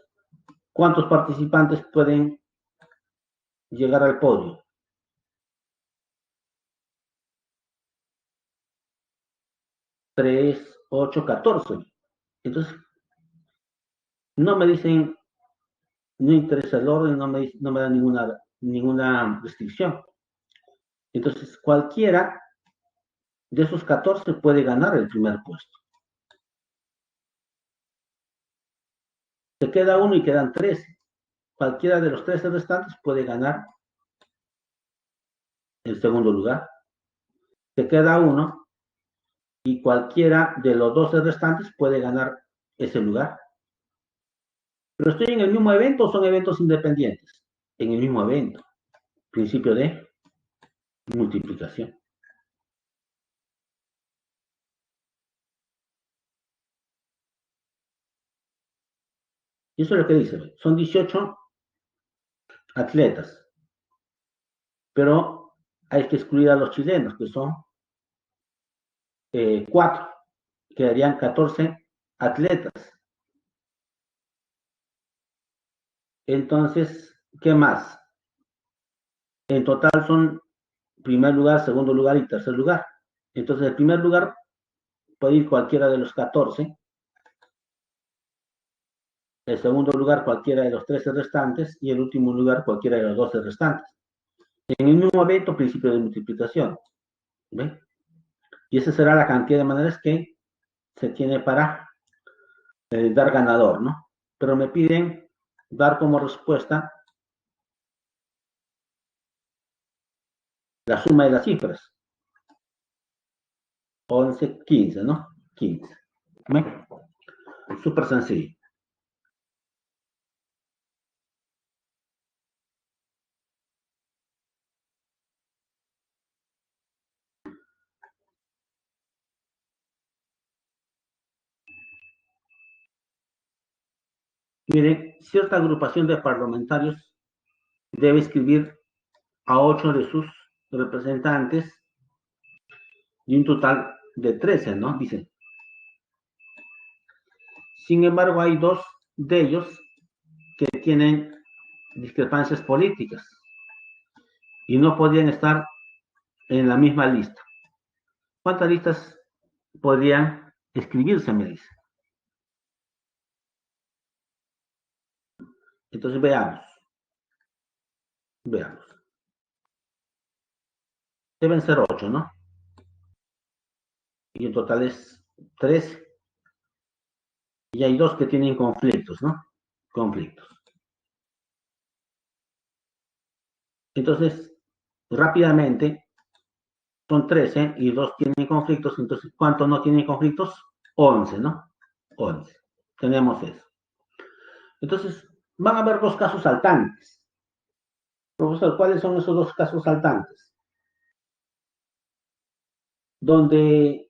¿cuántos participantes pueden llegar al podio? 3, 8, 14. Entonces, no me dicen, no interesa el orden, no me da ninguna restricción. Entonces, cualquiera de esos 14 puede ganar el primer puesto. Se queda uno y quedan 13. Cualquiera de los 13 restantes puede ganar el segundo lugar. Se queda uno y cualquiera de los 12 restantes puede ganar ese lugar. Pero estoy en el mismo evento o son eventos independientes. En el mismo evento. Principio de multiplicación. Y eso es lo que dice. Son 18 atletas. Pero hay que excluir a los chilenos, que son 4. Quedarían 14 atletas. Entonces, ¿qué más? En total son primer lugar, segundo lugar y tercer lugar. Entonces, el primer lugar puede ir cualquiera de los 14. El segundo lugar cualquiera de los 13 restantes y el último lugar cualquiera de los 12 restantes. En el mismo evento, principio de multiplicación. ¿Ve? Y esa será la cantidad de maneras que se tiene para dar ganador, ¿no? Pero me piden dar como respuesta la suma de las cifras. 11, 15, ¿no? 15. ¿Ve? Súper sencillo. Miren, cierta agrupación de parlamentarios debe escribir a 8 de sus representantes y un total de 13, ¿no? Dicen. Sin embargo, hay 2 de ellos que tienen discrepancias políticas y no podían estar en la misma lista. ¿Cuántas listas podrían escribirse, me dice. Entonces veamos, veamos. Deben ser 8, ¿no? Y en total es 3. Y hay 2 que tienen conflictos, ¿no? Conflictos. Entonces, rápidamente, son 13 y 2 tienen conflictos. Entonces, ¿cuántos no tienen conflictos? 11, ¿no? 11. Tenemos eso. Entonces, van a haber 2 casos saltantes. Profesor, ¿cuáles son esos 2 casos saltantes? Donde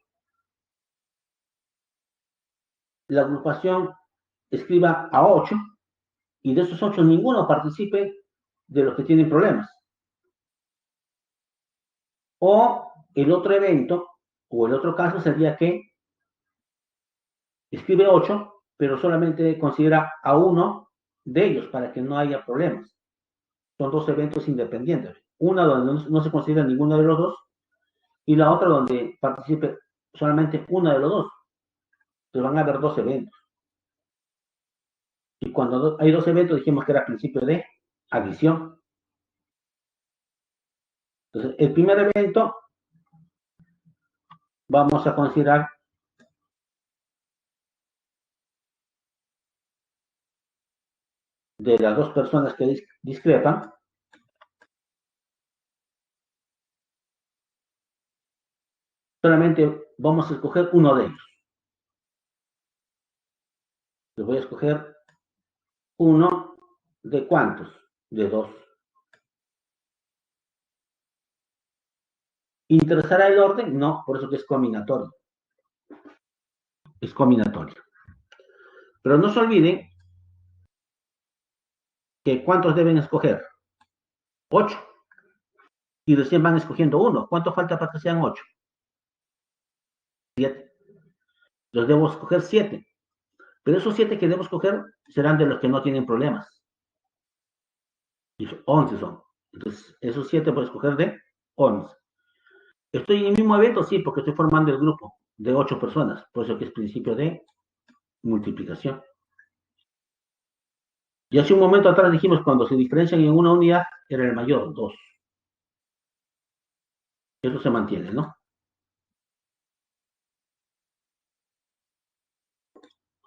la agrupación escriba a 8 y de esos 8 ninguno participe de los que tienen problemas. O el otro evento, o el otro caso sería que escribe 8, pero solamente considera a uno de ellos para que no haya problemas. Son 2 eventos independientes. Una donde no se considera ninguno de los 2 y la otra donde participe solamente uno de los 2. Entonces van a haber 2 eventos. Y cuando hay 2 eventos dijimos que era principio de adición. Entonces el primer evento vamos a considerar de las 2 personas que discrepan, solamente vamos a escoger uno de ellos. Les voy a escoger uno de cuántos, de 2. ¿Interesará el orden? No, por eso que es combinatorio. Es combinatorio. Pero no se olviden que cuántos deben escoger. 8. Y recién van escogiendo uno. ¿Cuánto falta para que sean 8? 7. Los debo escoger 7. Pero esos 7 que debo escoger serán de los que no tienen problemas. Y 11 son. Entonces, esos 7 voy a escoger de 11. ¿Estoy en el mismo evento? Sí, porque estoy formando el grupo de 8 personas. Por eso que es principio de multiplicación. Y hace un momento atrás dijimos cuando se diferencian en una unidad era el mayor, 2. Eso se mantiene, ¿no?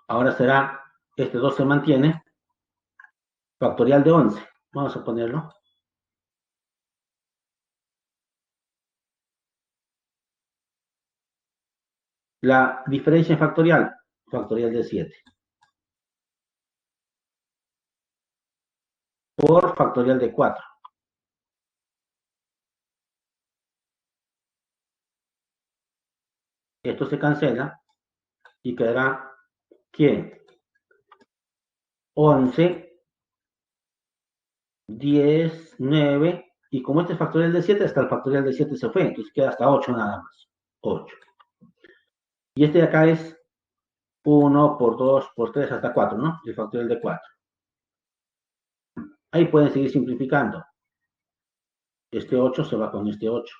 Ahora será, este 2 se mantiene, factorial de 11. Vamos a ponerlo. La diferencia factorial, factorial de 7. Por factorial de 4. Esto se cancela y quedará, ¿quién? 11, 10, 9, y como este es factorial de 7, hasta el factorial de 7 se fue, entonces queda hasta 8 nada más. 8. Y este de acá es 1 por 2 por 3 hasta 4, ¿no? El factorial de 4. Ahí pueden seguir simplificando. Este 8 se va con este 8.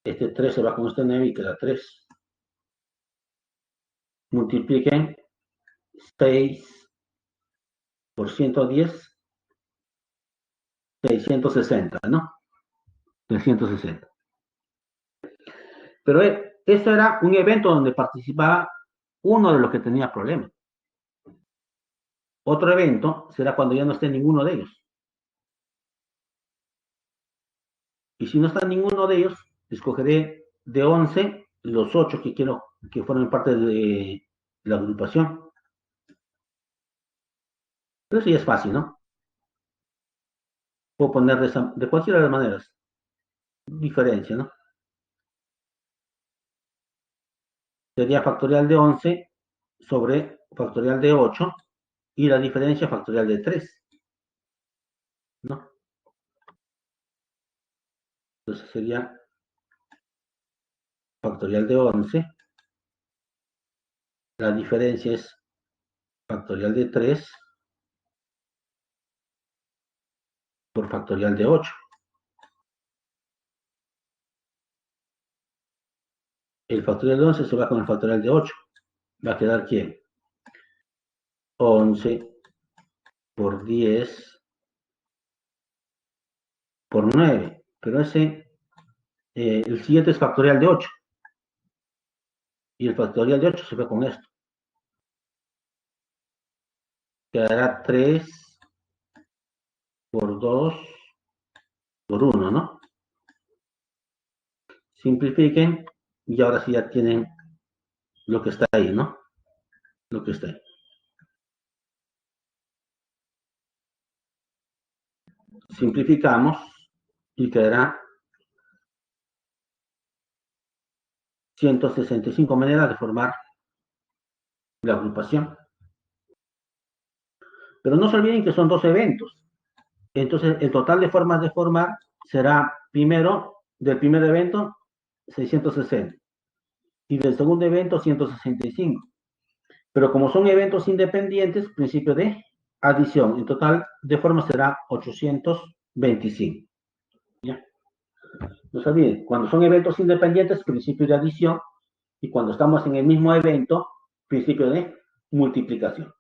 Este 3 se va con este 9 y queda 3. Multipliquen 6 por 110, 660, ¿no? 360. Pero eso era un evento donde participaba uno de los que tenía problemas. Otro evento será cuando ya no esté ninguno de ellos. Y si no está ninguno de ellos, escogeré de 11 los 8 que quiero que formen parte de la agrupación. Pero eso ya es fácil, ¿no? Puedo poner de cualquiera de las maneras. Diferencia, ¿no? Sería factorial de 11 sobre factorial de 8 y la diferencia factorial de 3, ¿no? Entonces sería factorial de 11, la diferencia es factorial de 3 por factorial de 8. El factorial de 11 se va con el factorial de 8. Va a quedar ¿quién? 11 por 10 por 9. Pero el siguiente es factorial de 8. Y el factorial de 8 se va con esto. Quedará 3 por 2 por 1, ¿no? Simplifiquen y ahora sí ya tienen lo que está ahí, ¿no? Lo que está ahí. Simplificamos y quedará 165 maneras de formar la agrupación. Pero no se olviden que son dos eventos. Entonces, el total de formas de formar será primero, del primer evento, 660 y del segundo evento, 165. Pero como son eventos independientes, principio de adición. En total de formas será 825. ¿Ya? No se olviden, cuando son eventos independientes, principio de adición. Y cuando estamos en el mismo evento, principio de multiplicación.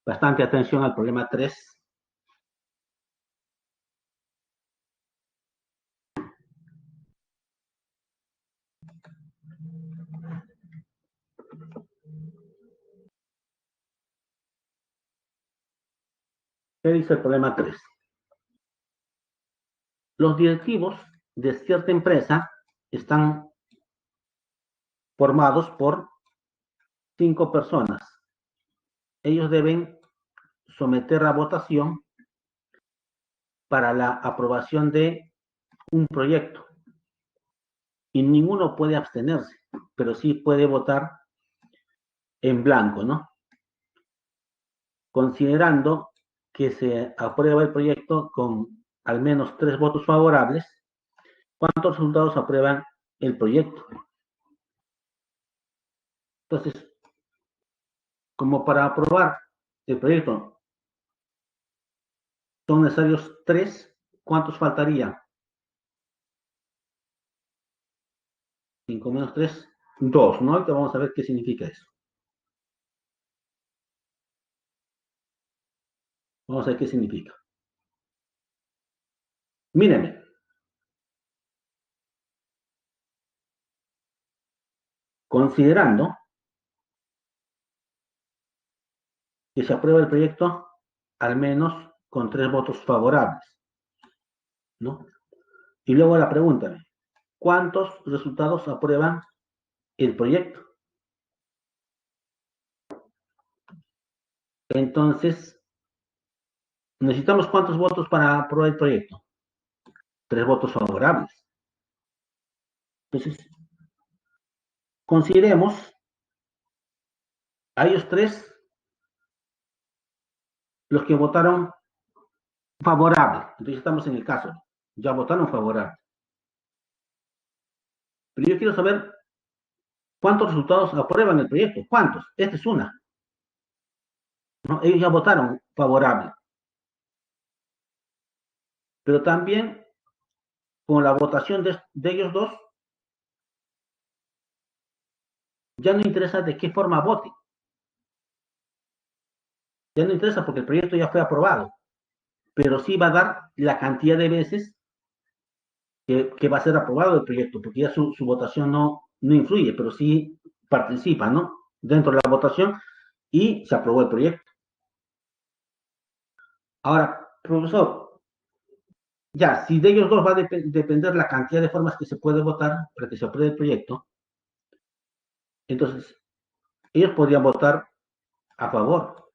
Bastante atención al problema 3. ¿Qué dice el problema 3? Los directivos de cierta empresa están formados por 5 personas. Ellos deben someter a votación para la aprobación de un proyecto y ninguno puede abstenerse, pero sí puede votar en blanco, ¿no? Considerando que se aprueba el proyecto con al menos 3 votos favorables, ¿cuántos resultados aprueban el proyecto? Entonces, como para aprobar el proyecto son necesarios 3, ¿cuántos faltarían? 5 menos 3, 2, ¿no? Ahorita vamos a ver qué significa eso. Vamos a ver qué significa. Mírenme, considerando que se aprueba el proyecto al menos con 3 votos favorables, ¿no? Y luego la pregunta, ¿cuántos resultados aprueban el proyecto? Entonces, necesitamos cuántos votos para aprobar el proyecto. 3 votos favorables. Entonces, consideremos a ellos 3 los que votaron favorable. Entonces estamos en el caso, ya votaron favorable. Pero yo quiero saber cuántos resultados aprueban el proyecto. ¿Cuántos? Esta es una. ¿No? Ellos ya votaron favorable. Pero también con la votación de ellos dos, ya no interesa de qué forma vote. Ya no interesa porque el proyecto ya fue aprobado. Pero sí va a dar la cantidad de veces que va a ser aprobado el proyecto, porque ya su votación no influye, pero sí participa, ¿no? Dentro de la votación y se aprobó el proyecto. Ahora, profesor, ya, si de ellos dos va a depender la cantidad de formas que se puede votar para que se apruebe el proyecto, entonces ellos podrían votar a favor,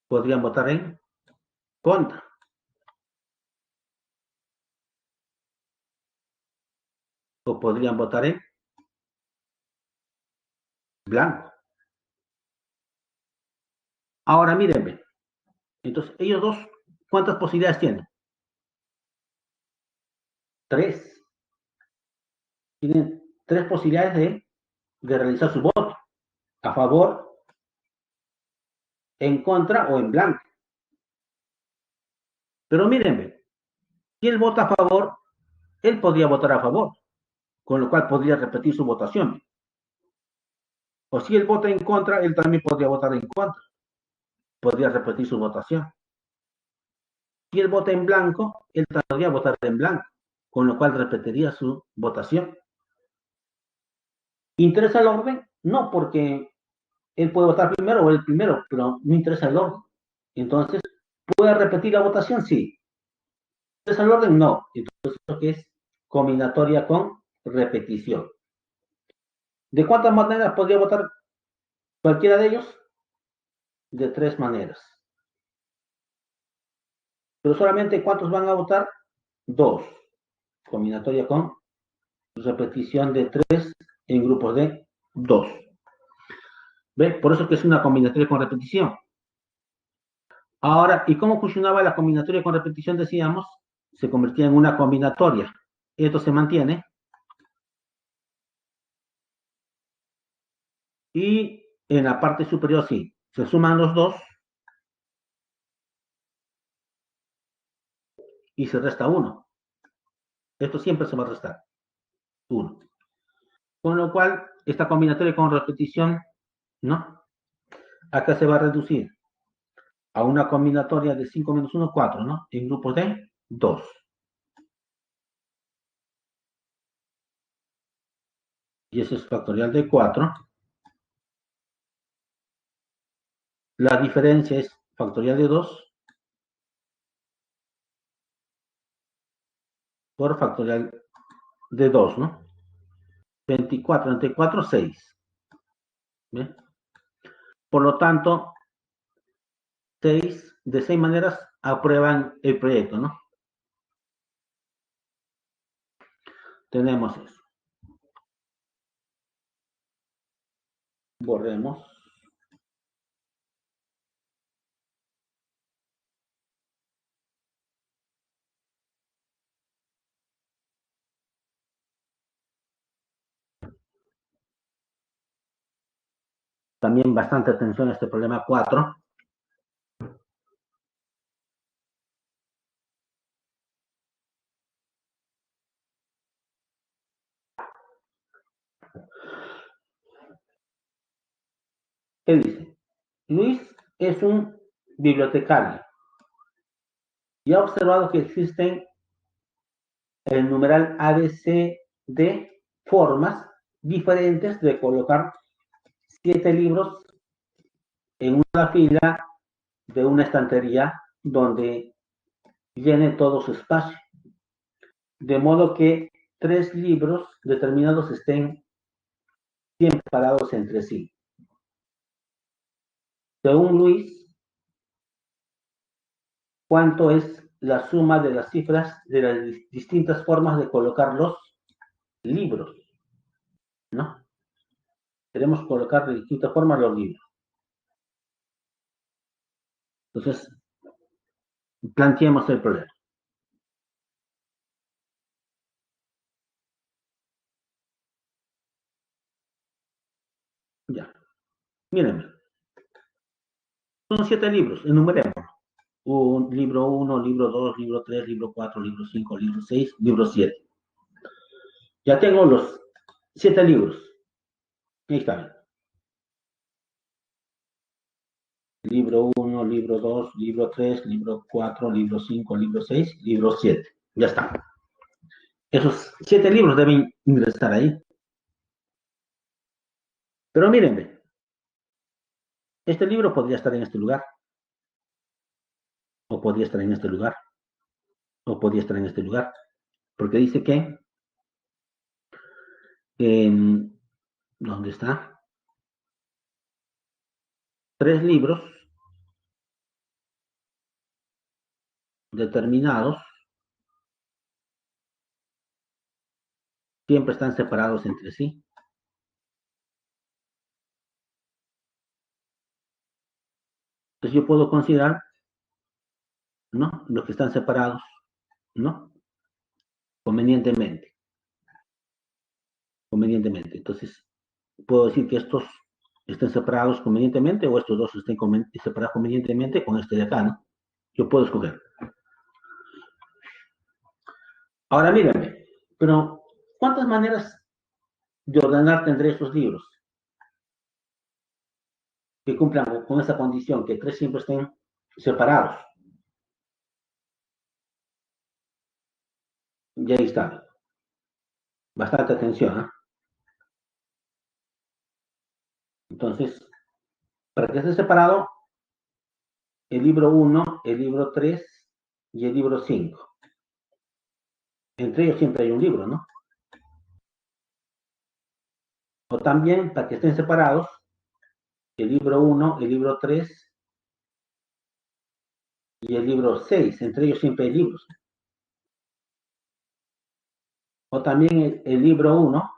podrían votar en contra, o podrían votar en blanco. Ahora mírenme, entonces ellos dos, ¿cuántas posibilidades tienen? Tres. Tienen tres posibilidades de realizar su voto. A favor, en contra o en blanco. Pero mírenme, si él vota a favor, él podría votar a favor, con lo cual podría repetir su votación. O si él vota en contra, él también podría votar en contra, podría repetir su votación. Si él vota en blanco, él podría votar en blanco, con lo cual repetiría su votación. ¿Interesa el orden? No, porque él puede votar primero o el primero, pero no interesa el orden. Entonces, ¿puede repetir la votación? Sí. ¿Interesa el orden? No. Entonces, lo que es combinatoria con repetición. ¿De cuántas maneras podría votar cualquiera de ellos? De tres maneras. Pero solamente ¿cuántos van a votar? Dos. Combinatoria con repetición de tres en grupos de dos. ¿Ve? Por eso que es una combinatoria con repetición. Ahora, ¿y cómo funcionaba la combinatoria con repetición? Decíamos, se convertía en una combinatoria. Esto se mantiene. Y en la parte superior sí, se suman los dos y se resta uno. Esto siempre se va a restar uno. Con lo cual, esta combinatoria con repetición, ¿no? Acá se va a reducir a una combinatoria de 5 menos 1, 4, ¿no? En grupos de 2. Y ese es factorial de 4. La diferencia es factorial de 2 por factorial de 2, ¿no? 24 entre 4, 6. ¿Bien? Por lo tanto, 6 de 6 maneras aprueban el proyecto, ¿no? Tenemos eso. Borremos. También bastante atención a este problema 4. ¿Qué dice? Luis es un bibliotecario y ha observado que existen el numeral ABC de formas diferentes de colocar 7 libros en una fila de una estantería donde llene todo su espacio. De modo que 3 libros determinados estén bien separados entre sí. Según Luis, ¿cuánto es la suma de las cifras de las distintas formas de colocar los libros? ¿No? Queremos colocar de distintas formas los libros. Entonces, planteemos el problema. Ya. Mírenme. Son 7 libros, enumeremos. Libro 1, libro 2, libro 3, libro 4, libro 5, libro 6, libro 7. Ya tengo los 7 libros. Ahí está. Libro 1, libro 2, libro 3, libro 4, libro 5, libro 6, libro 7. Ya está. Esos 7 libros deben ingresar ahí. Pero mírenme, este libro podría estar en este lugar, o podría estar en este lugar, o podría estar en este lugar, porque dice que, ¿dónde está? 3 libros determinados siempre están separados entre sí. Entonces yo puedo considerar, ¿no? Los que están separados, ¿no? convenientemente. Convenientemente. Entonces, puedo decir que estos estén separados convenientemente o estos dos estén separados convenientemente con este de acá, ¿no? Yo puedo escoger. Ahora mírenme, pero ¿cuántas maneras de ordenar tendré estos libros que cumplan con esa condición, que tres siempre estén separados? Y ahí está. Bastante atención, ¿eh? Entonces, para que esté separado, el libro 1, el libro 3 y el libro 5. Entre ellos siempre hay un libro, ¿no? O también, para que estén separados, el libro 1, el libro 3 y el libro 6. Entre ellos siempre hay libros. O también el libro 1,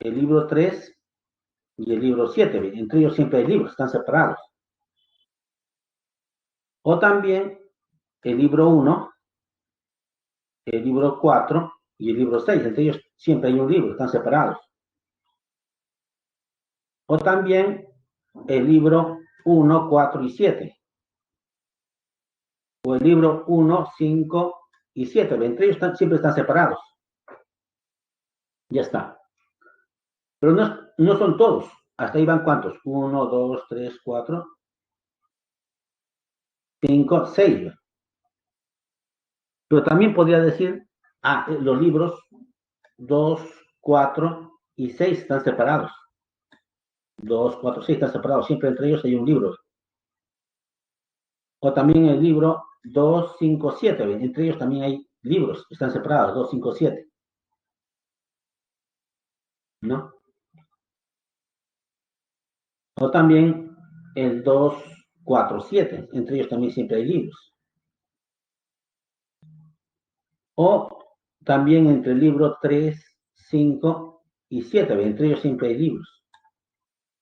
el libro 3 y el libro 7. Entre ellos siempre hay libros, están separados. O también el libro 1, el libro 4 y el libro 6. Entre ellos siempre hay un libro, están separados. O también el libro 1, 4 y 7. O el libro 1, 5 y 7. Entre ellos siempre están separados. Ya está. Pero no son todos. Hasta ahí van cuántos. 1, 2, 3, 4, 5, 6. Pero también podría decir, los libros 2, 4 y 6 están separados. 2, 4, 6 están separados. Siempre entre ellos hay un libro. O también el libro 2, 5, 7. Entre ellos también hay libros. Están separados. 2, 5, 7. ¿No? O también el 2, 4, 7. Entre ellos también siempre hay libros. O también entre el libro 3, 5 y 7. Entre ellos siempre hay libros.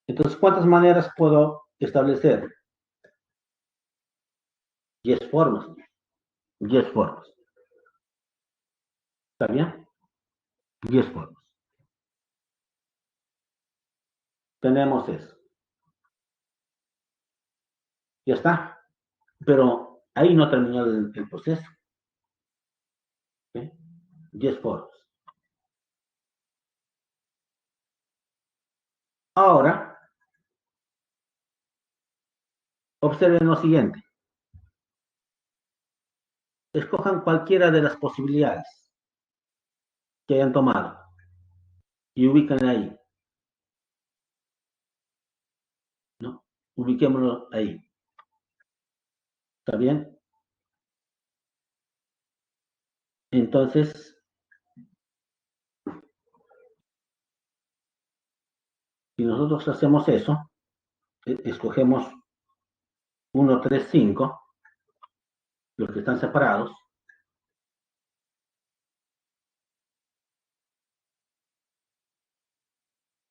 Entonces, ¿cuántas maneras puedo establecer? 10 formas. 10 formas. ¿Está bien? 10 formas. Tenemos eso. Ya está. Pero ahí no terminó el proceso. ¿Sí? 10 formas. Ahora, observen lo siguiente. Escojan cualquiera de las posibilidades que hayan tomado y ubican ahí. ¿No? Ubiquémoslo ahí. ¿Está bien? Entonces, si nosotros hacemos eso, escogemos 1, 3, 5, los que están separados.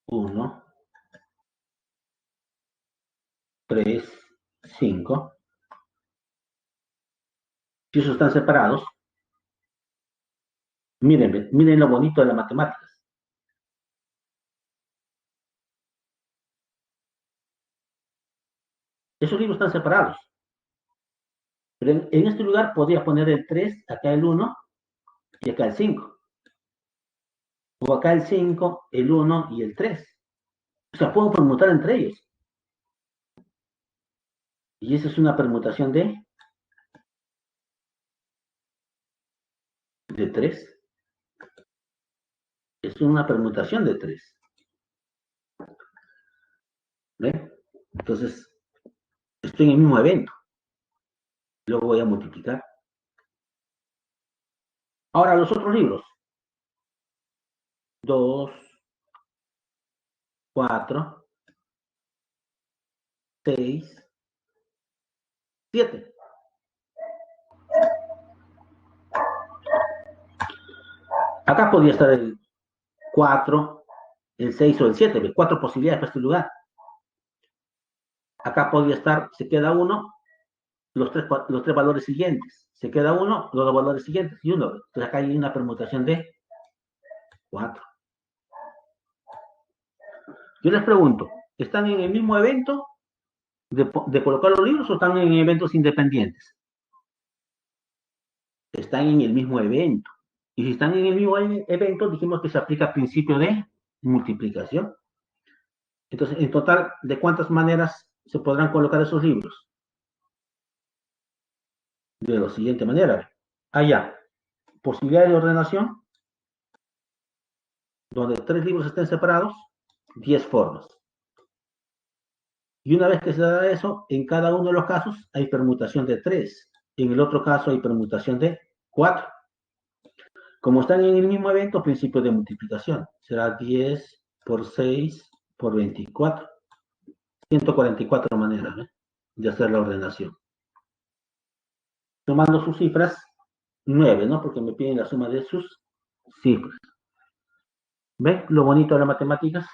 1, 3, 5. Si esos están separados, miren lo bonito de las matemáticas. Esos libros están separados. Pero en este lugar podría poner el 3, acá el 1 y acá el 5. O acá el 5, el 1 y el 3. O sea, puedo permutar entre ellos. Y esa es una permutación de 3. Es una permutación de 3. ¿Ven? Entonces, estoy en el mismo evento. Luego voy a multiplicar. Ahora, los otros libros. 2, 4, 6, 7. Acá podría estar el 4, el 6 o el 7. 4 posibilidades para este lugar. Acá podría estar, se queda uno, los tres valores siguientes. Se queda 1, los dos valores siguientes y 1. Entonces acá hay una permutación de 4. Yo les pregunto, ¿están en el mismo evento de colocar los libros o están en eventos independientes? Están en el mismo evento. Y si están en el mismo evento, dijimos que se aplica el principio de multiplicación. Entonces, en total, ¿de cuántas maneras se podrán colocar esos libros? De la siguiente manera. Allá, posibilidad de ordenación, donde 3 libros estén separados, 10 formas. Y una vez que se da eso, en cada uno de los casos hay permutación de 3. En el otro caso hay permutación de 4. Como están en el mismo evento, principio de multiplicación. Será 10 por 6 por 24. 144 maneras, ¿eh?, de hacer la ordenación. Tomando sus cifras, 9, ¿no? Porque me piden la suma de sus cifras. ¿Ven lo bonito de las matemáticas?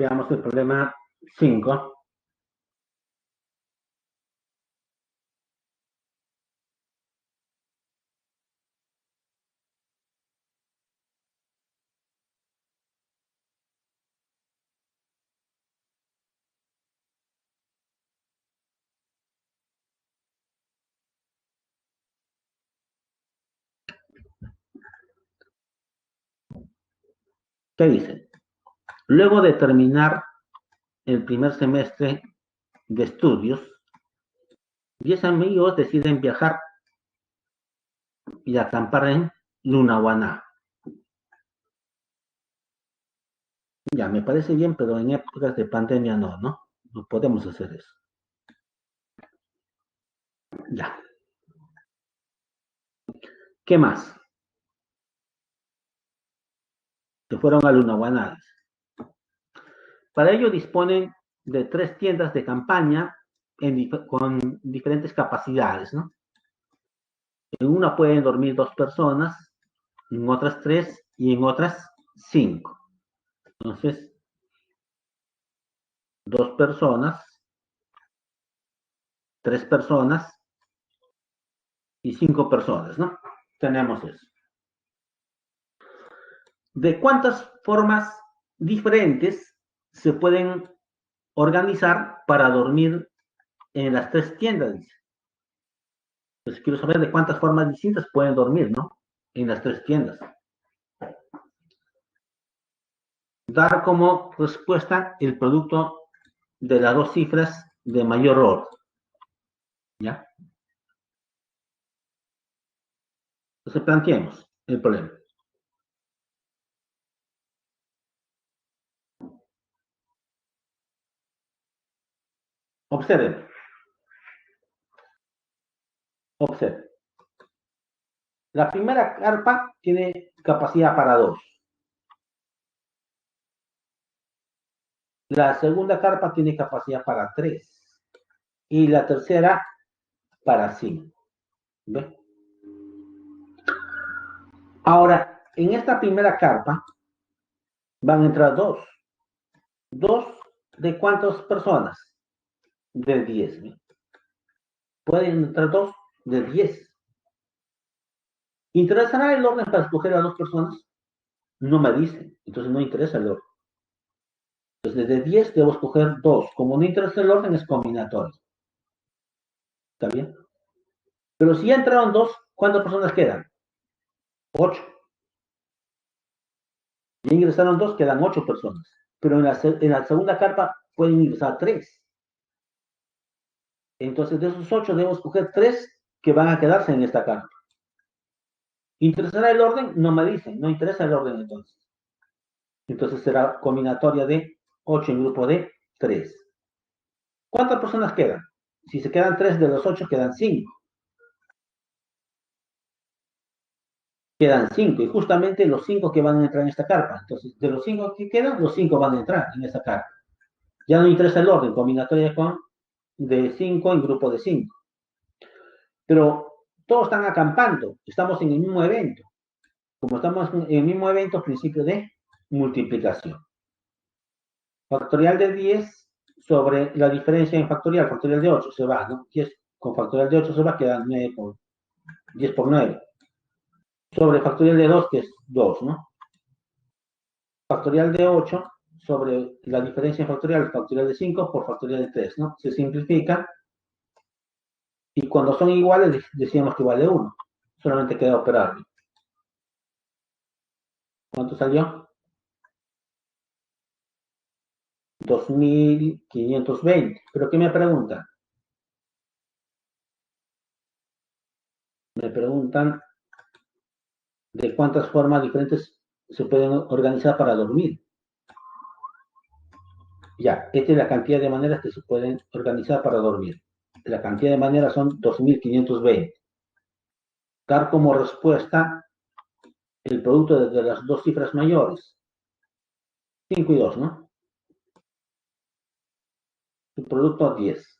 Veamos el problema 5. ¿Qué dice? Luego de terminar el primer semestre de estudios, 10 amigos deciden viajar y acampar en Lunahuaná. Ya, me parece bien, pero en épocas de pandemia no, ¿no? No podemos hacer eso. Ya. ¿Qué más? Se fueron a Lunahuaná. Para ello disponen de 3 tiendas de campaña con diferentes capacidades, ¿no? En una pueden dormir 2 personas, en otras 3 y en otras 5. Entonces, 2 personas, 3 personas y 5 personas, ¿no? Tenemos eso. ¿De cuántas formas diferentes se pueden organizar para dormir en las 3 tiendas? Entonces quiero saber de cuántas formas distintas pueden dormir, ¿no? En las 3 tiendas. Dar como respuesta el producto de las 2 cifras de mayor orden, ¿ya? Entonces planteemos el problema. Observen, observen. La primera carpa tiene capacidad para 2. La segunda carpa tiene capacidad para 3. Y la tercera para 5. ¿Ve? Ahora, en esta primera carpa van a entrar 2. ¿2 de cuántas personas? De 10. ¿Ve? Pueden entrar 2 de 10. ¿Interesará el orden para escoger a 2 personas? No me dicen. Entonces no interesa el orden. Entonces de 10 debo escoger 2. Como no interesa el orden, es combinatorio. ¿Está bien? Pero si ya entraron 2, ¿cuántas personas quedan? 8. Ya ingresaron 2, quedan 8 personas. Pero en la segunda carpa pueden ingresar 3. Entonces de esos 8 debo escoger 3 que van a quedarse en esta carpa. ¿Interesará el orden? No me dicen. No interesa el orden entonces. Entonces será combinatoria de 8 en grupo de 3. ¿Cuántas personas quedan? Si se quedan 3 de los 8, quedan 5. quedan 5, y justamente los 5 que van a entrar en esta carpa. Entonces, de los 5 que quedan, los 5 van a entrar en esta carpa. Ya no interesa el orden, combinatoria con de 5 en grupo de 5. Pero todos están acampando, estamos en el mismo evento. Como estamos en el mismo evento, principio de multiplicación. Factorial de 10 sobre la diferencia en factorial de 8 se va, ¿no? 10 con factorial de 8 se va, queda 9 por 10 por 9. Sobre factorial de 2, que es 2, ¿no? Factorial de 8 sobre la diferencia en factorial de 5 por factorial de 3, ¿no? Se simplifica y cuando son iguales decíamos que vale 1. Solamente queda operarlo. ¿Cuánto salió? 2520. ¿Pero qué me preguntan? Me preguntan de cuántas formas diferentes se pueden organizar para dormir. Ya, esta es la cantidad de maneras que se pueden organizar para dormir. La cantidad de maneras son 2520. Dar como respuesta el producto de las dos cifras mayores. 5 y 2, ¿no? El producto 10.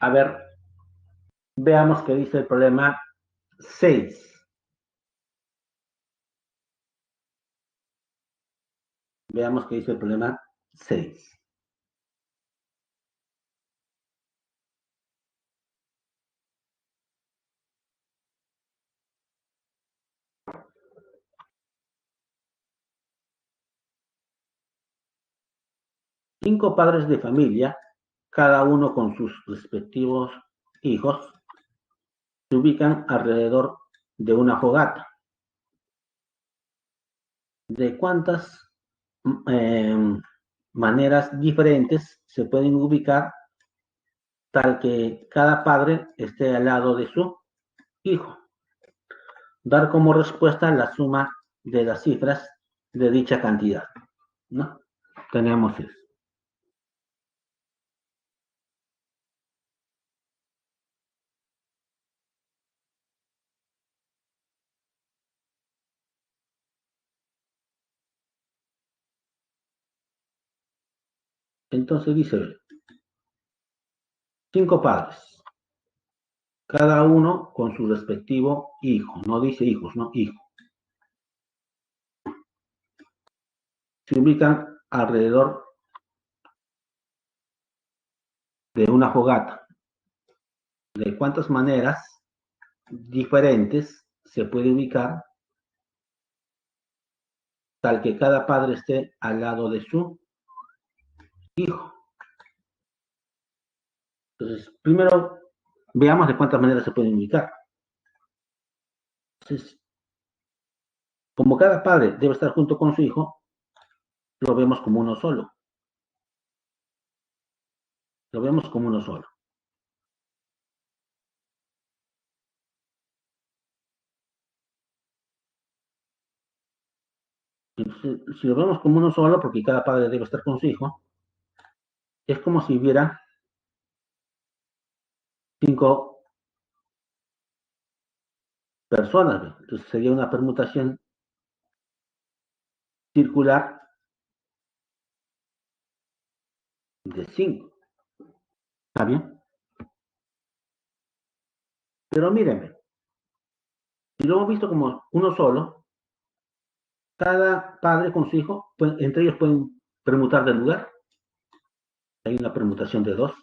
A ver, veamos qué dice el problema 6. Veamos qué dice el problema 6. Cinco padres de familia, cada uno con sus respectivos hijos, se ubican alrededor de una fogata. ¿De cuántas eh, maneras diferentes se pueden ubicar tal que cada padre esté al lado de su hijo? Dar como respuesta la suma de las cifras de dicha cantidad, ¿no? Tenemos eso. Entonces dice, cinco padres, cada uno con su respectivo hijo, no dice hijos, no, hijo. Se ubican alrededor de una fogata. ¿De cuántas maneras diferentes se puede ubicar tal que cada padre esté al lado de su hijo? Entonces, primero veamos de cuántas maneras se pueden ubicar. Entonces, como cada padre debe estar junto con su hijo, lo vemos como uno solo. Lo vemos como uno solo. Entonces, si lo vemos como uno solo, porque cada padre debe estar con su hijo, es como si hubiera cinco personas. Entonces sería una permutación circular de 5. ¿Está bien? Pero mírenme, si lo hemos visto como uno solo, cada padre con su hijo, pues, entre ellos pueden permutar de lugar. Hay una permutación de 2.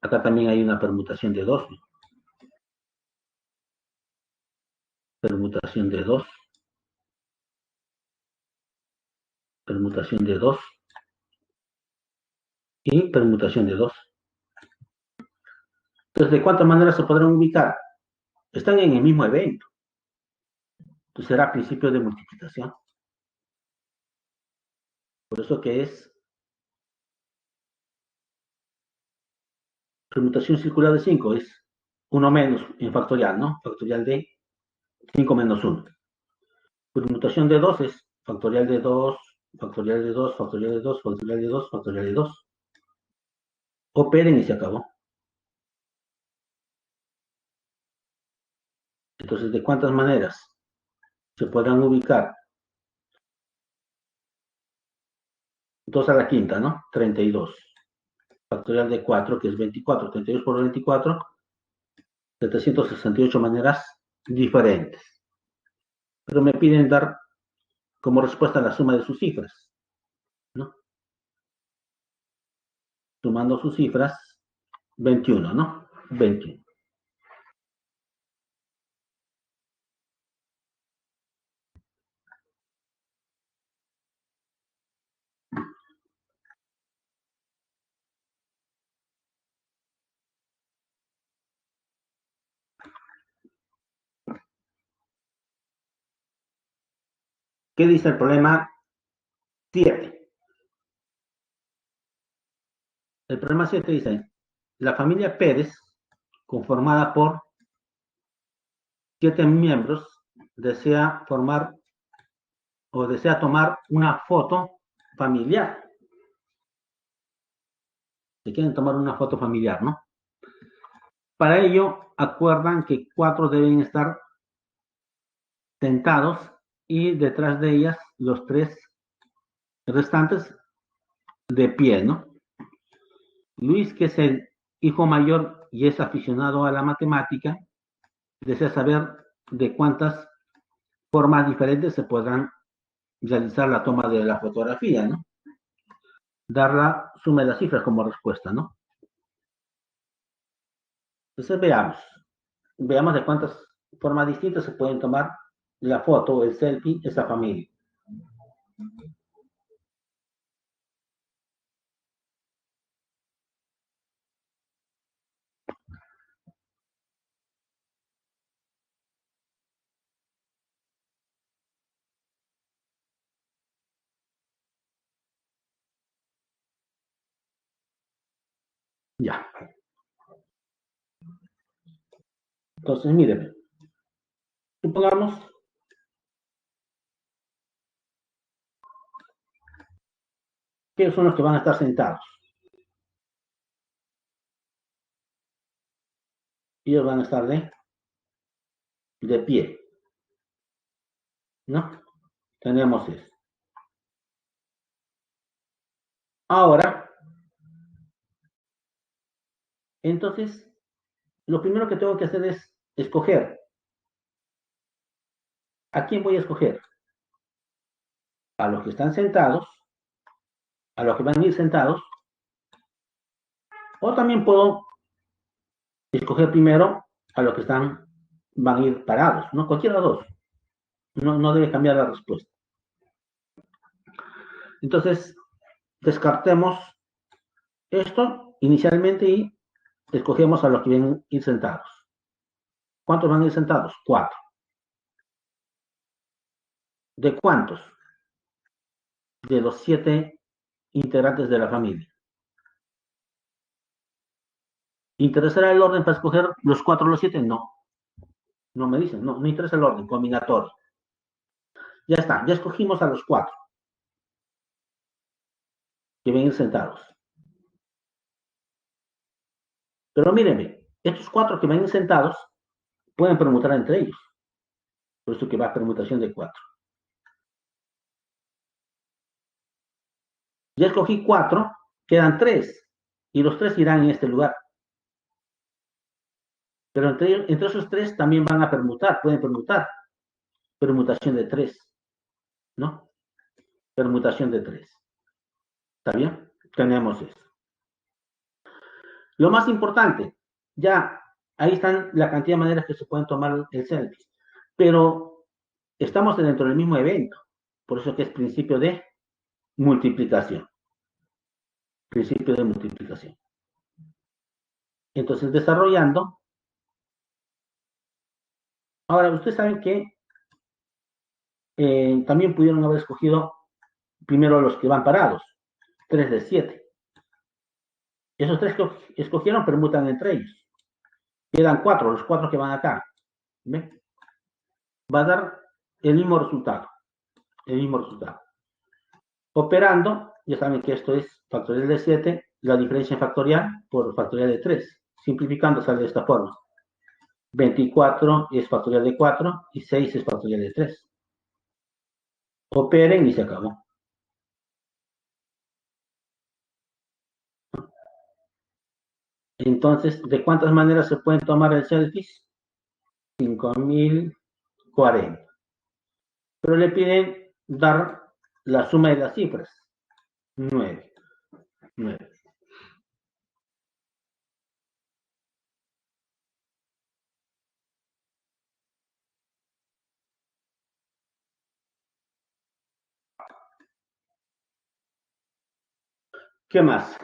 Acá también hay una permutación de 2. Permutación de 2. Permutación de 2. Y permutación de 2. Entonces, ¿de cuántas maneras se podrán ubicar? Están en el mismo evento. Entonces será principio de multiplicación. Por eso que es Permutación circular de 5 es 1 menos en factorial, ¿no? Factorial de 5 menos 1. Permutación de 2 es factorial de 2, factorial de 2, factorial de 2, factorial de 2, factorial de 2. Operen y se acabó. Entonces, ¿de cuántas maneras se podrán ubicar? 2 a la quinta, ¿no? 32. Factorial de 4, que es 24. 32 por 24, 768 maneras diferentes. Pero me piden dar como respuesta la suma de sus cifras, ¿no? Sumando sus cifras, 21, ¿no? 21. ¿Qué dice el problema 7? El problema 7 dice, la familia Pérez, conformada por 7 miembros, desea formar o desea tomar una foto familiar. Se quieren tomar una foto familiar, ¿no? Para ello, acuerdan que 4 deben estar sentados y detrás de ellas los 3 restantes de pie, ¿no? Luis, que es el hijo mayor y es aficionado a la matemática, desea saber de cuántas formas diferentes se podrán realizar la toma de la fotografía, ¿no? Dar la suma de las cifras como respuesta, ¿no? Entonces veamos de cuántas formas distintas se pueden tomar la foto, el selfie, esa familia. Ya. Entonces, miren, supongamos que son los que van a estar sentados. Ellos van a estar de pie, ¿no? Tenemos eso. Ahora, entonces, lo primero que tengo que hacer es escoger. ¿A quién voy a escoger? A los que están sentados, a los que van a ir sentados, o también puedo escoger primero a los que van a ir parados, ¿no? Cualquiera de los dos. No debe cambiar la respuesta. Entonces, descartemos esto inicialmente y escogemos a los que van a ir sentados. ¿Cuántos van a ir sentados? 4. ¿De cuántos? De los 7 integrantes de la familia. ¿Interesará el orden para escoger los 4 o los 7? No. No me dicen, no interesa el orden combinatorio. Ya está, ya escogimos a los 4 que van a ir sentados. Pero mírenme, estos 4 que van a ir sentados pueden permutar entre ellos. Por eso que va a permutación de 4. Ya escogí 4, quedan 3. Y los 3 irán en este lugar. Pero entre esos 3 también van a permutar, pueden permutar. Permutación de 3, ¿no? Permutación de 3. ¿Está bien? Tenemos eso. Lo más importante, ya ahí están la cantidad de maneras que se pueden tomar el selfie. Pero estamos dentro del mismo evento. Por eso que es principio de multiplicación. Principio de multiplicación. Entonces, desarrollando. Ahora, ustedes saben que también pudieron haber escogido primero los que van parados. 3 de 7. Esos tres que escogieron permutan entre ellos. Quedan cuatro, los cuatro que van acá. ¿Ven? Va a dar el mismo resultado. El mismo resultado. Operando, ya saben que esto es factorial de 7, la diferencia factorial por factorial de 3. Simplificando sale de esta forma. 24 es factorial de 4 y 6 es factorial de 3. Operen y se acabó. Entonces, ¿de cuántas maneras se pueden tomar el selfies? 5040. Pero le piden dar la suma de las cifras. 9. 9. ¿Qué más?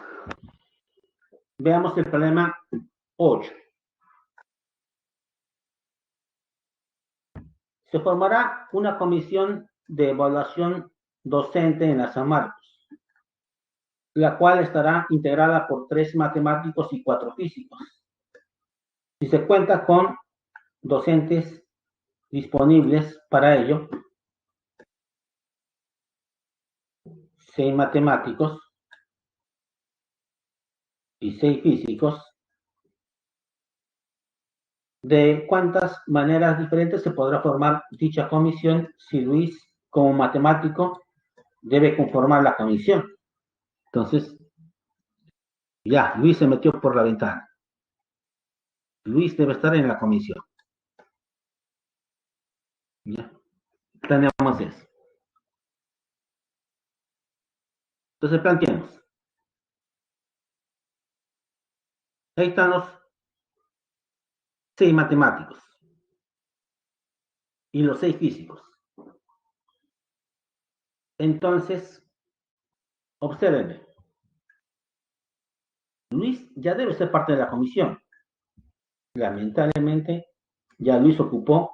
Veamos el problema 8. Se formará una comisión de evaluación docente en la San Marcos, la cual estará integrada por 3 matemáticos y 4 físicos. Si se cuenta con docentes disponibles para ello, 6 matemáticos y 6 físicos, ¿de cuántas maneras diferentes se podrá formar dicha comisión si Luis, como matemático, debe conformar la comisión? Entonces, ya, Luis se metió por la ventana. Luis debe estar en la comisión. ¿Ya? Tenemos eso. Entonces, planteemos. Ahí están los 6 matemáticos y los 6 físicos. Entonces, observen. Luis ya debe ser parte de la comisión. Lamentablemente, ya Luis ocupó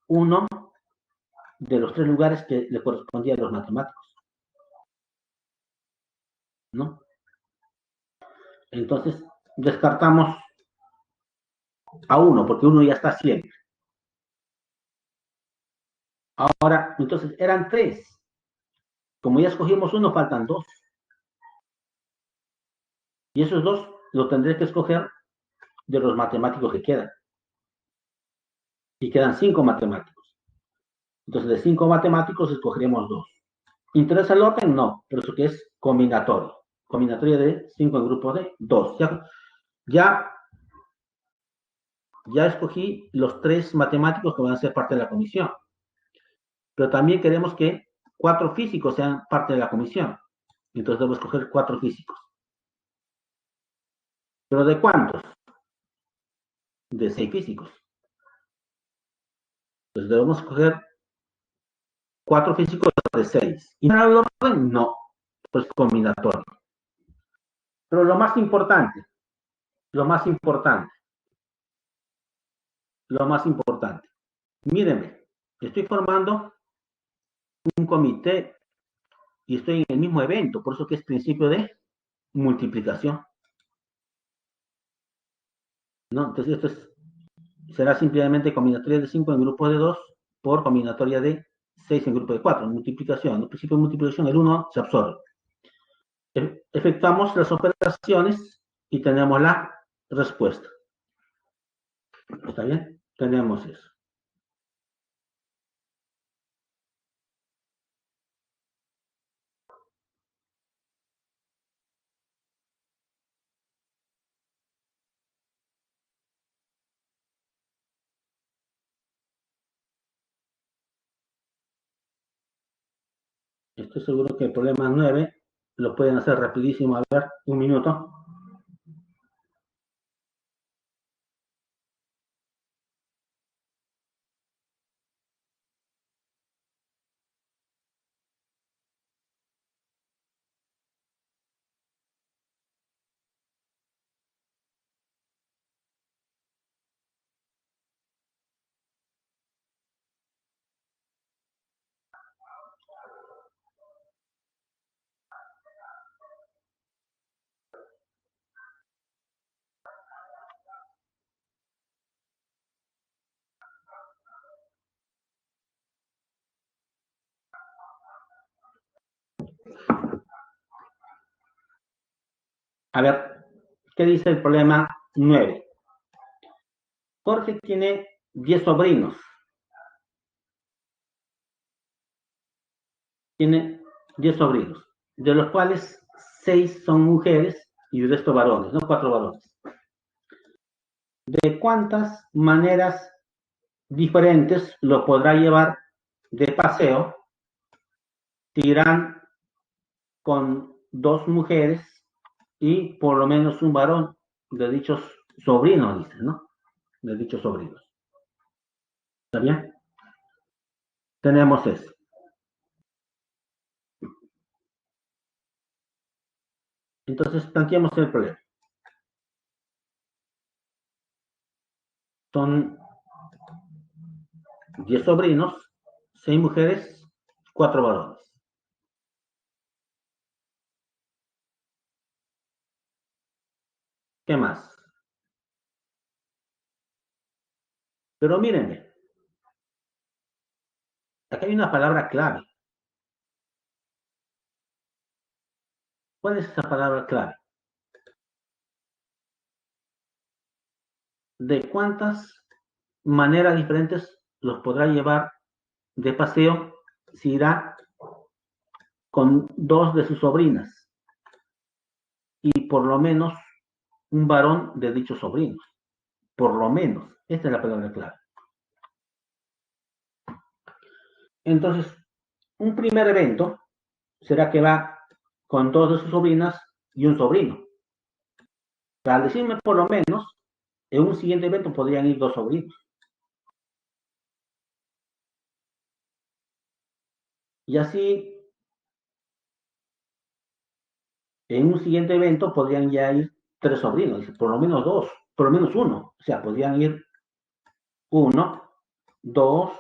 uno de los 3 lugares que le correspondía a los matemáticos, ¿no? Entonces, descartamos a uno, porque uno ya está siempre. Ahora, entonces, eran 3. Como ya escogimos uno, faltan 2. Y esos 2 lo tendré que escoger de los matemáticos que quedan. Y quedan 5 matemáticos. Entonces, de 5 matemáticos escogeremos 2. ¿Interesa el orden? No, por eso que es combinatorio. Combinatoria de 5 en grupo de 2. Ya, ya escogí los 3 matemáticos que van a ser parte de la comisión. Pero también queremos que 4 físicos sean parte de la comisión. Entonces debo escoger 4 físicos. ¿Pero de cuántos? De 6 físicos. Entonces debemos escoger 4 físicos de 6. ¿Y para el orden? No, pues combinatorio. Pero lo más importante, lo más importante. Mírenme, estoy formando un comité y estoy en el mismo evento, por eso que es principio de multiplicación, ¿no? Entonces será simplemente combinatoria de 5 en grupo de 2 por combinatoria de 6 en grupo de 4, multiplicación. En el principio de multiplicación el 1 se absorbe. Efectuamos las operaciones y tenemos la respuesta. ¿Está bien? Tenemos eso. Estoy seguro que el problema 9 lo pueden hacer rapidísimo. A ver, un minuto. A ver, ¿qué dice el problema 9? Jorge tiene 10 sobrinos. Tiene 10 sobrinos, de los cuales 6 son mujeres y el resto varones, ¿no? 4 varones. ¿De cuántas maneras diferentes lo podrá llevar de paseo si irán con 2 mujeres y por lo menos un varón de dichos sobrinos, dice, ¿no? De dichos sobrinos. ¿Está bien? Tenemos eso. Entonces, planteamos el problema. Son 10 sobrinos, 6 mujeres, 4 varones. ¿Qué más? Pero mírenme, aquí hay una palabra clave. ¿Cuál es esa palabra clave? ¿De cuántas maneras diferentes los podrá llevar de paseo si irá con 2 de sus sobrinas y por lo menos un varón de dichos sobrinos? Por lo menos, esta es la palabra clave. Entonces, un primer evento será que va con 2 de sus sobrinas y un sobrino. Al decirme por lo menos, en un siguiente evento podrían ir 2 sobrinos. Y así, en un siguiente evento podrían ya ir 3 sobrinos, por lo menos 2, por lo menos uno. O sea, podrían ir 1, 2,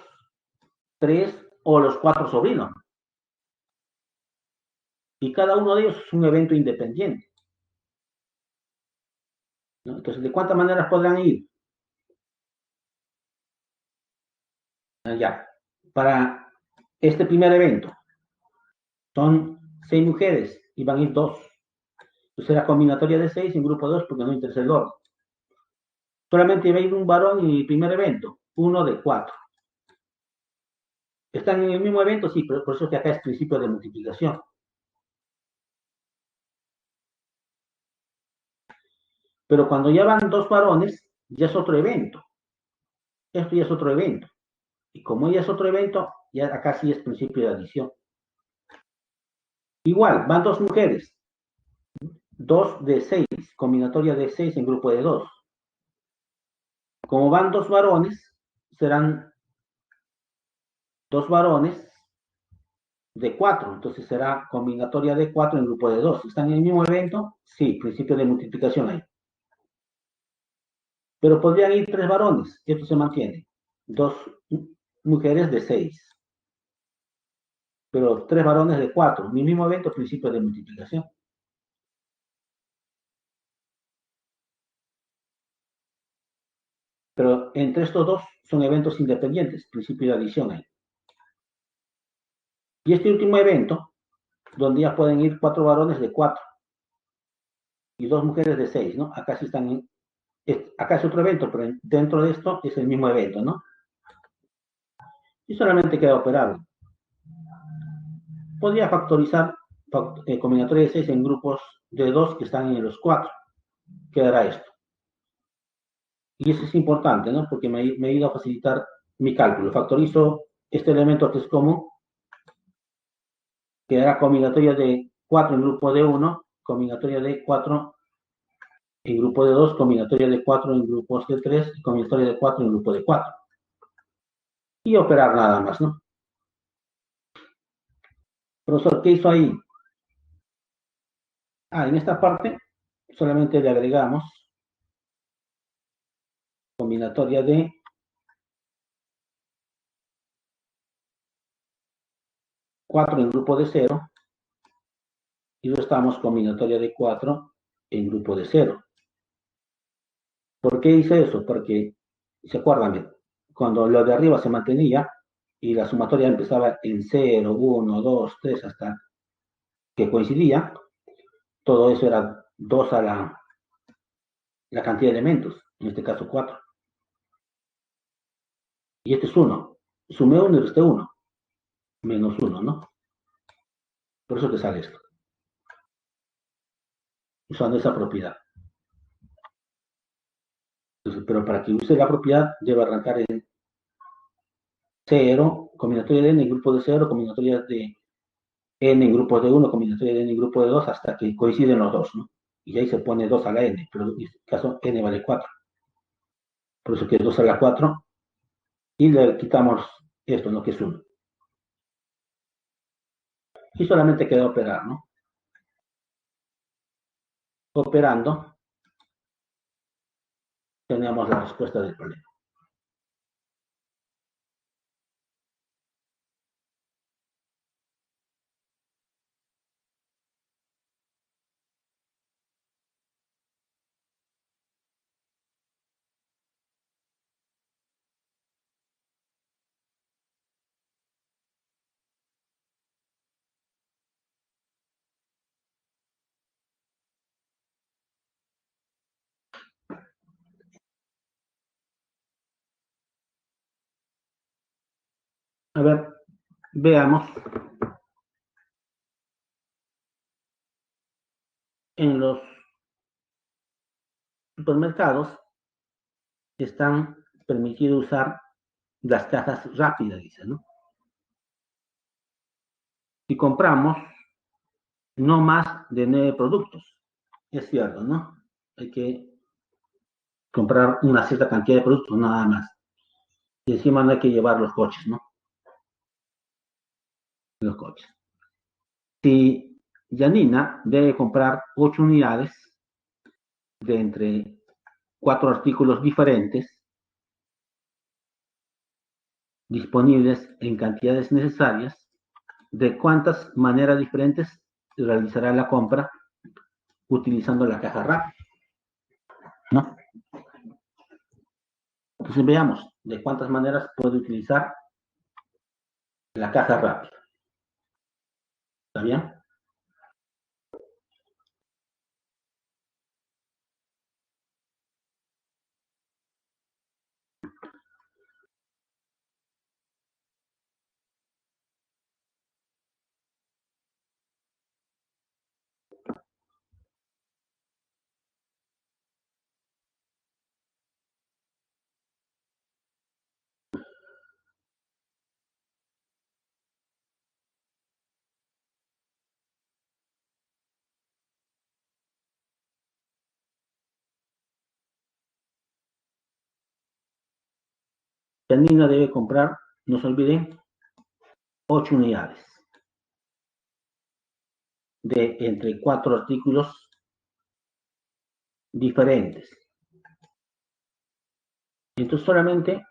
3 o los 4 sobrinos. Y cada uno de ellos es un evento independiente, ¿no? Entonces, ¿de cuántas maneras podrán ir? Ya, para este primer evento son 6 mujeres y van a ir 2. Entonces, la combinatoria de 6 en grupo 2 porque no interesa el orden. Solamente va a ir un varón en el primer evento, 1 de 4. ¿Están en el mismo evento? Sí, pero por eso que acá es principio de multiplicación. Pero cuando ya van 2 varones, ya es otro evento. Esto ya es otro evento. Y como ya es otro evento, ya acá sí es principio de adición. Igual, van 2 mujeres, 2 de 6, combinatoria de 6 en grupo de 2. Como van 2 varones, serán 2 varones de 4. Entonces será combinatoria de 4 en grupo de 2. ¿Están en el mismo evento? Sí, principio de multiplicación ahí. Pero podrían ir 3 varones, esto se mantiene. 2 mujeres de 6. Pero 3 varones de 4. Mi mismo evento, principio de multiplicación. Pero entre estos dos son eventos independientes, principio de adición ahí. Y este último evento, donde ya pueden ir 4 varones de 4 y 2 mujeres de 6, ¿no? Acá sí están, acá es otro evento, pero dentro de esto es el mismo evento, ¿no? Y solamente queda operable. Podría factorizar combinatoria de 6 en grupos de 2 que están en los 4. Quedará esto. Y eso es importante, ¿no? Porque me ayuda a facilitar mi cálculo. Factorizo este elemento que es común, quedará combinatoria de 4 en grupo de 1, combinatoria de 4 en grupo de 2, combinatoria de 4 en grupos de 3 y combinatoria de 4 en grupo de 4. Y operar nada más, ¿no? Profesor, ¿qué hizo ahí? En esta parte solamente le agregamos combinatoria de 4 en grupo de 0 y restamos combinatoria de 4 en grupo de 0. ¿Por qué hice eso? Porque, ¿se acuerdan? Cuando lo de arriba se mantenía y la sumatoria empezaba en 0, 1, 2, 3 hasta que coincidía, todo eso era 2 a la cantidad de elementos, en este caso 4. Y este es 1. Sumé 1 y resté 1. Menos 1, ¿no? Por eso te sale esto. Usando esa propiedad. Entonces, pero para que use la propiedad, debe arrancar en 0, combinatoria de n en grupo de 0, combinatoria de n en grupo de 1, combinatoria de n en grupo de 2, hasta que coinciden los dos, ¿no? Y ahí se pone 2 a la n, pero en este caso n vale 4. Por eso que es 2 a la 4, y le quitamos esto, ¿no? Que es 1. Y solamente queda operar, ¿no? Operando, tenemos la respuesta del problema. A ver, veamos. En los supermercados están permitidos usar las cajas rápidas, dice, ¿no? Si compramos no más de 9 productos, es cierto, ¿no? Hay que comprar una cierta cantidad de productos, nada más. Y encima no hay que llevar los coches, ¿no? Los coches. Si Janina debe comprar 8 unidades de entre 4 artículos diferentes, disponibles en cantidades necesarias, ¿de cuántas maneras diferentes realizará la compra utilizando la caja rápida? ¿No? Entonces veamos de cuántas maneras puede utilizar la caja rápida. ¿Está bien? Janina debe comprar, no se olviden, 8 unidades de entre 4 artículos diferentes. Entonces solamente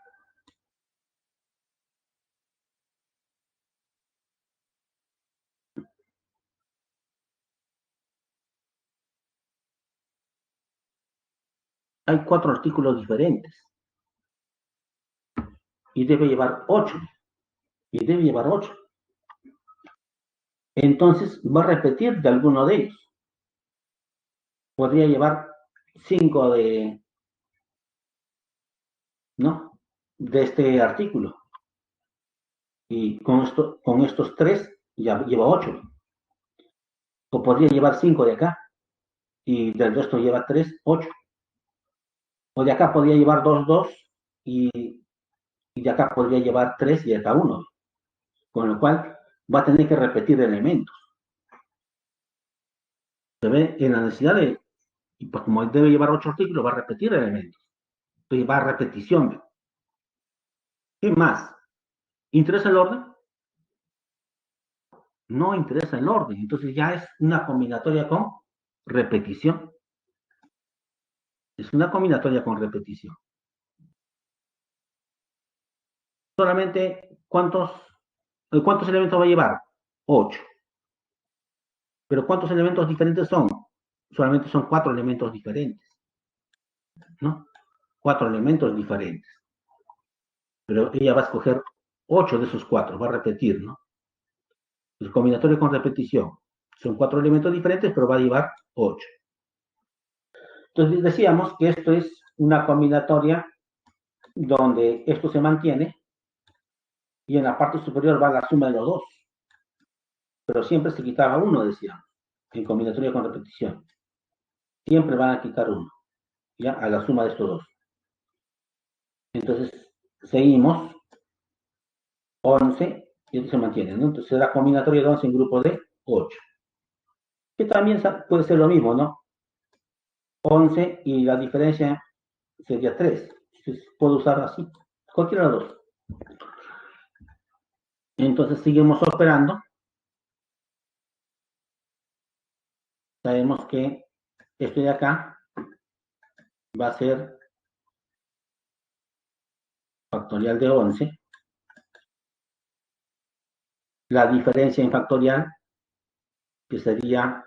hay 4 artículos diferentes y debe llevar 8. Y debe llevar 8. Entonces va a repetir de alguno de ellos. Podría llevar 5 de, ¿no? De este artículo. Y con estos 3 ya lleva 8. O podría llevar 5 de acá y del resto lleva 3, 8. O de acá podría llevar 2, 2 y, y de acá podría llevar 3 y de acá 1. Con lo cual va a tener que repetir elementos. Se ve en la necesidad de, y pues como debe llevar 8 artículos, va a repetir elementos. Entonces va a repetición. ¿Qué más? ¿Interesa el orden? No interesa el orden. Entonces ya es una combinatoria con repetición. Es una combinatoria con repetición. Solamente, ¿cuántos elementos va a llevar? 8. Pero ¿cuántos elementos diferentes son? Solamente son 4 elementos diferentes, ¿no? 4 elementos diferentes. Pero ella va a escoger 8 de esos 4, va a repetir, ¿no? El combinatorio con repetición. Son 4 elementos diferentes, pero va a llevar 8. Entonces decíamos que esto es una combinatoria donde esto se mantiene y en la parte superior va la suma de los dos, pero siempre se quitaba uno, decíamos, en combinatoria con repetición. Siempre van a quitar uno, ¿ya? A la suma de estos dos. Entonces, seguimos, 11, y esto se mantiene, ¿no? Entonces, la combinatoria de 11 en grupo de 8, que también puede ser lo mismo, ¿no? 11 y la diferencia sería 3. Entonces, puedo usar así, cualquiera de los dos. Entonces, seguimos operando. Sabemos que esto de acá va a ser factorial de 11. La diferencia en factorial, que sería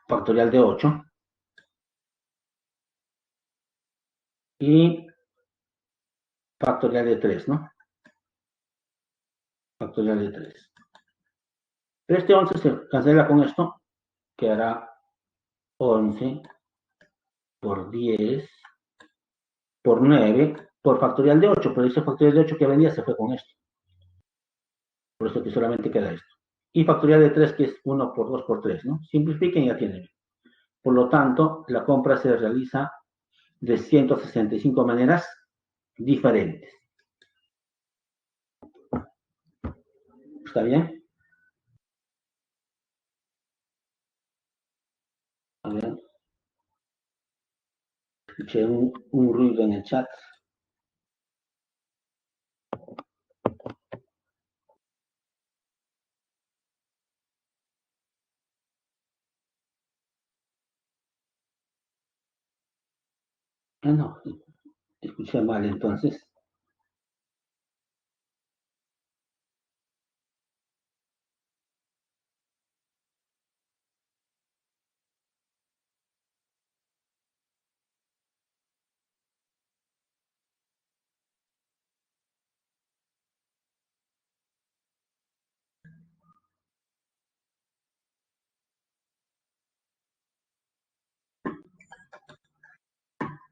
factorial de 8. Y factorial de 3, ¿no? Factorial de 3. Este 11 se cancela con esto, quedará 11 por 10 por 9 por factorial de 8, pero ese factorial de 8 que venía se fue con esto. Por eso que solamente queda esto. Y factorial de 3 que es 1 por 2 por 3, ¿no? Simplifiquen y ya tienen. Por lo tanto, la compra se realiza de 165 maneras diferentes. ¿Está bien? A ver, escuché un ruido en el chat. Ah, no, escuché mal entonces.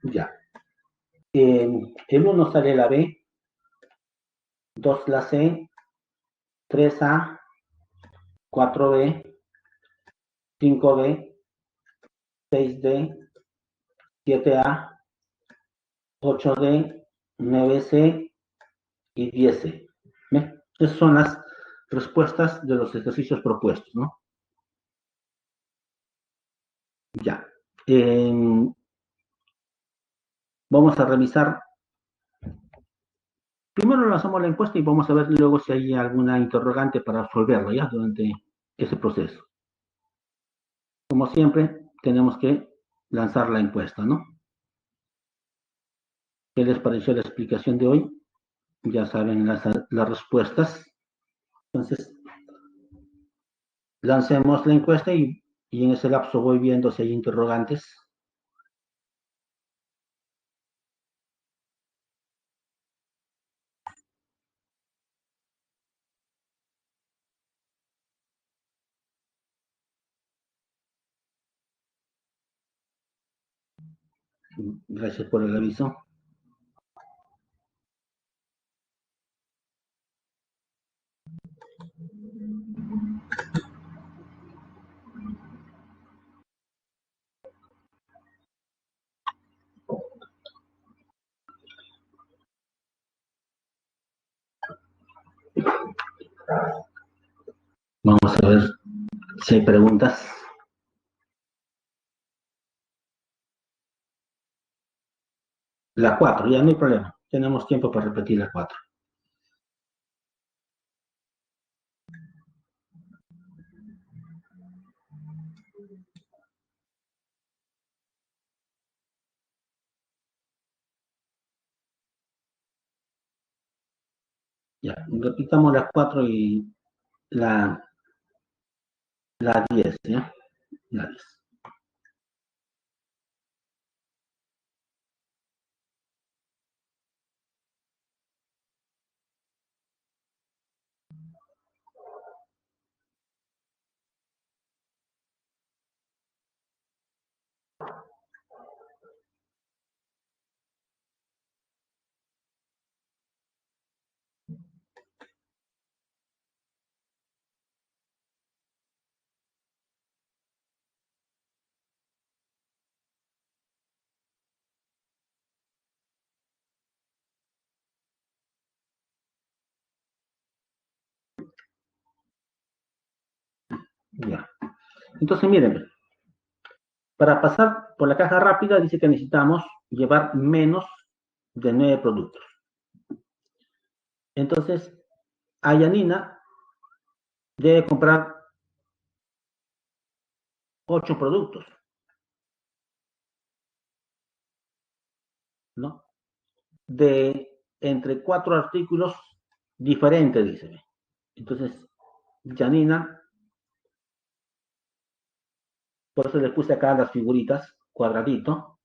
Ya. El 1 sale la B, 2 la C, 3A, 4B, 5B, 6D, 7A, 8D, 9C y 10C. ¿Ve? Esas son las respuestas de los ejercicios propuestos, ¿no? Ya. Vamos a revisar. Primero lanzamos la encuesta y vamos a ver luego si hay alguna interrogante para resolverla ya durante ese proceso. Como siempre, tenemos que lanzar la encuesta, ¿no? ¿Qué les pareció la explicación de hoy? Ya saben las respuestas. Entonces, lancemos la encuesta y en ese lapso voy viendo si hay interrogantes. Gracias por el aviso. Vamos a ver si hay preguntas. La 4, ya no hay problema. Tenemos tiempo para repetir la 4. Ya, repitamos la 4 y la, la 10, ¿ya? La 10. Entonces, miren, para pasar por la caja rápida dice que necesitamos llevar menos de 9 productos. Entonces, a Yanina debe comprar 8 productos, ¿no? De entre 4 artículos diferentes, dice. Entonces, Yanina, por eso le puse acá las figuritas, cuadradito,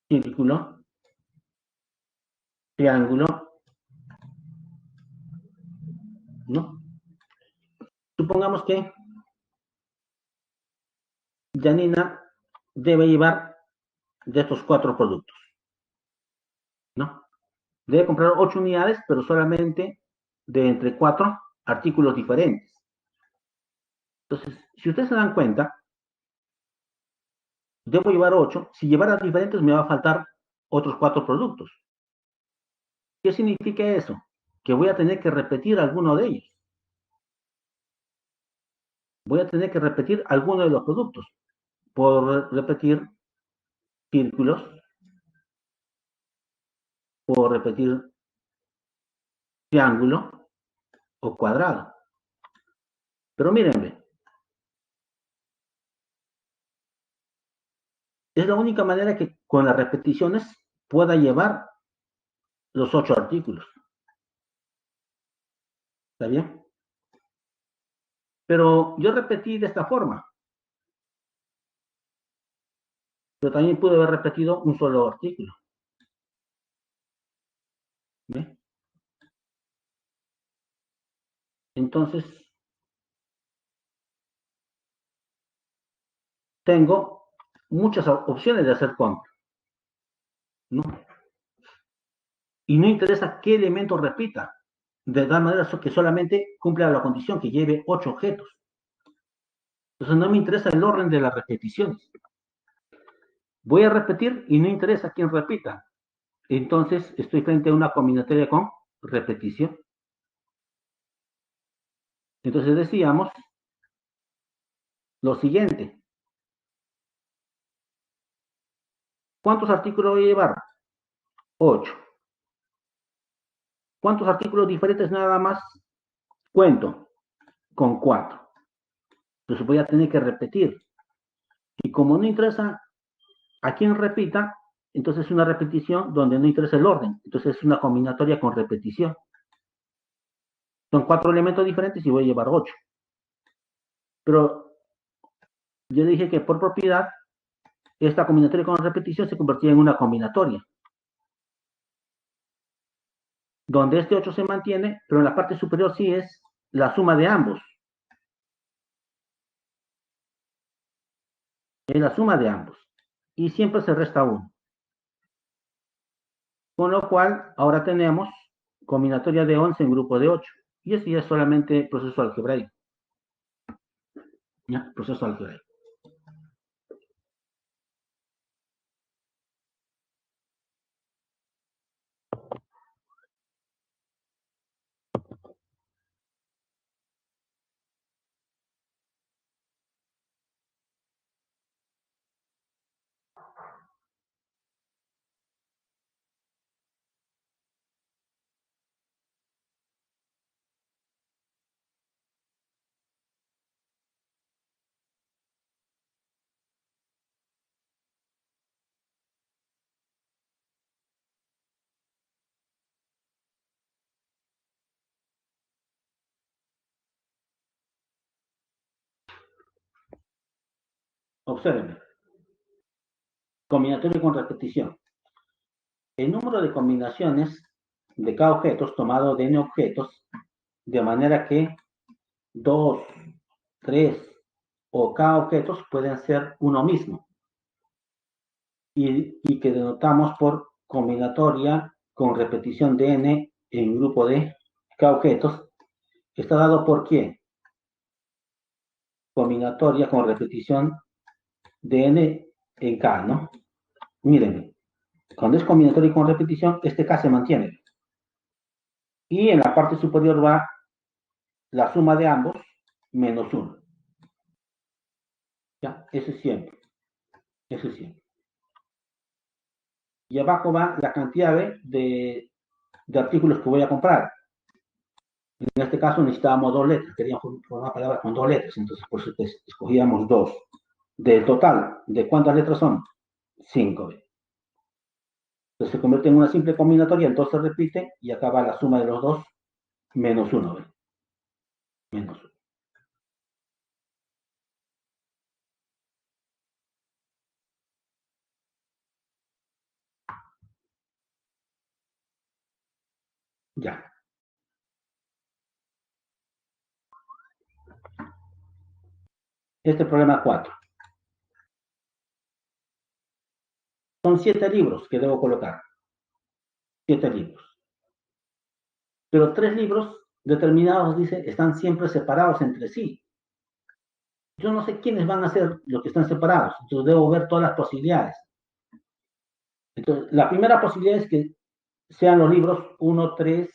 círculo, triángulo, ¿no? Supongamos que Janina debe llevar de estos 4 productos, ¿no? Debe comprar 8 unidades, pero solamente de entre 4 artículos diferentes. Entonces, si ustedes se dan cuenta, debo llevar 8. Si llevara diferentes, me va a faltar otros 4 productos. ¿Qué significa eso? Que voy a tener que repetir alguno de ellos. Voy a tener que repetir alguno de los productos. Puedo repetir círculos, puedo repetir triángulo o cuadrado. Pero mírenme, es la única manera que con las repeticiones pueda llevar los 8 artículos. ¿Está bien? Pero yo repetí de esta forma. Pero también pude haber repetido un solo artículo. ¿Ve? Entonces, tengo muchas opciones de hacer compra, ¿no? Y no interesa qué elemento repita, de tal manera que solamente cumpla la condición que lleve 8 objetos. Entonces no me interesa el orden de las repeticiones. Voy a repetir y no interesa quién repita. Entonces estoy frente a una combinatoria con repetición. Entonces decíamos lo siguiente. ¿Cuántos artículos voy a llevar? 8. ¿Cuántos artículos diferentes nada más cuento? Con 4. Entonces voy a tener que repetir. Y como no interesa a quién repita, entonces es una repetición donde no interesa el orden. Entonces es una combinatoria con repetición. Son 4 elementos diferentes y voy a llevar 8. Pero yo dije que por propiedad, esta combinatoria con repetición se convertía en una combinatoria, donde este 8 se mantiene, pero en la parte superior sí es la suma de ambos. Es la suma de ambos. Y siempre se resta 1. Con lo cual, ahora tenemos combinatoria de 11 en grupo de 8. Y eso ya es solamente proceso algebraico. ¿Ya? Proceso algebraico. Observen. Combinatoria con repetición. El número de combinaciones de cada objeto es tomado de n objetos, de manera que 2, 3 o cada objetos pueden ser uno mismo. Y que denotamos por combinatoria con repetición de n en grupo de cada objetos. Está dado por ¿qué? Combinatoria con repetición de n en k, ¿no? Miren, cuando es combinatoria con repetición, este k se mantiene. Y en la parte superior va la suma de ambos menos 1. ¿Ya? Eso es siempre. Eso es siempre. Y abajo va la cantidad de artículos que voy a comprar. En este caso necesitábamos dos letras, queríamos formar palabras con dos letras, entonces por eso escogíamos dos. Del total, ¿de cuántas letras son? Cinco. Entonces se convierte en una simple combinatoria, entonces se repite y acaba la suma de los dos menos uno. Menos uno. Ya. Este problema 4. Son 7 libros que debo colocar. 7 libros. Pero 3 libros determinados, dice, están siempre separados entre sí. Yo no sé quiénes van a ser los que están separados, entonces debo ver todas las posibilidades. Entonces, la primera posibilidad es que sean los libros 1, 3,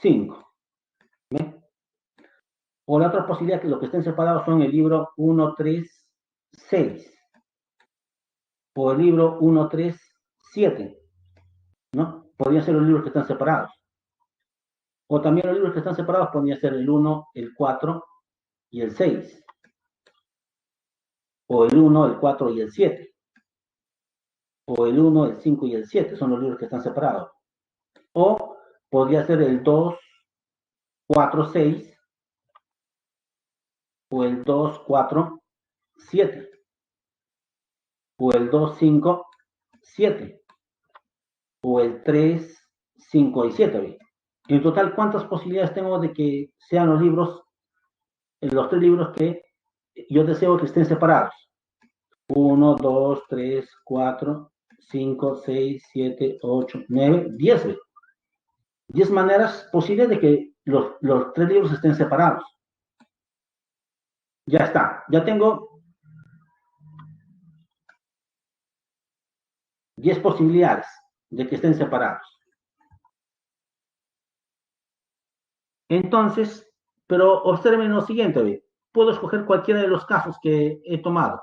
5. ¿Ve? O la otra posibilidad es que los que estén separados son el libro 1, 3, 6. O el libro 1, 3, 7. ¿No? Podrían ser los libros que están separados. O también los libros que están separados podrían ser el 1, el 4 y el 6. O el 1, el 4 y el 7. O el 1, el 5 y el 7. Son los libros que están separados. O podría ser el 2, 4, 6. O el 2, 4, 7. O el 2, 5, 7. O el 3, 5 y 7. En total, ¿cuántas posibilidades tengo de que sean los 3 libros que yo deseo que estén separados? 1, 2, 3, 4, 5, 6, 7, 8, 9, 10. 10 maneras posibles de que los 3 libros estén separados. Ya está. Ya tengo 10 posibilidades de que estén separados. Entonces, pero observen lo siguiente, puedo escoger cualquiera de los casos que he tomado.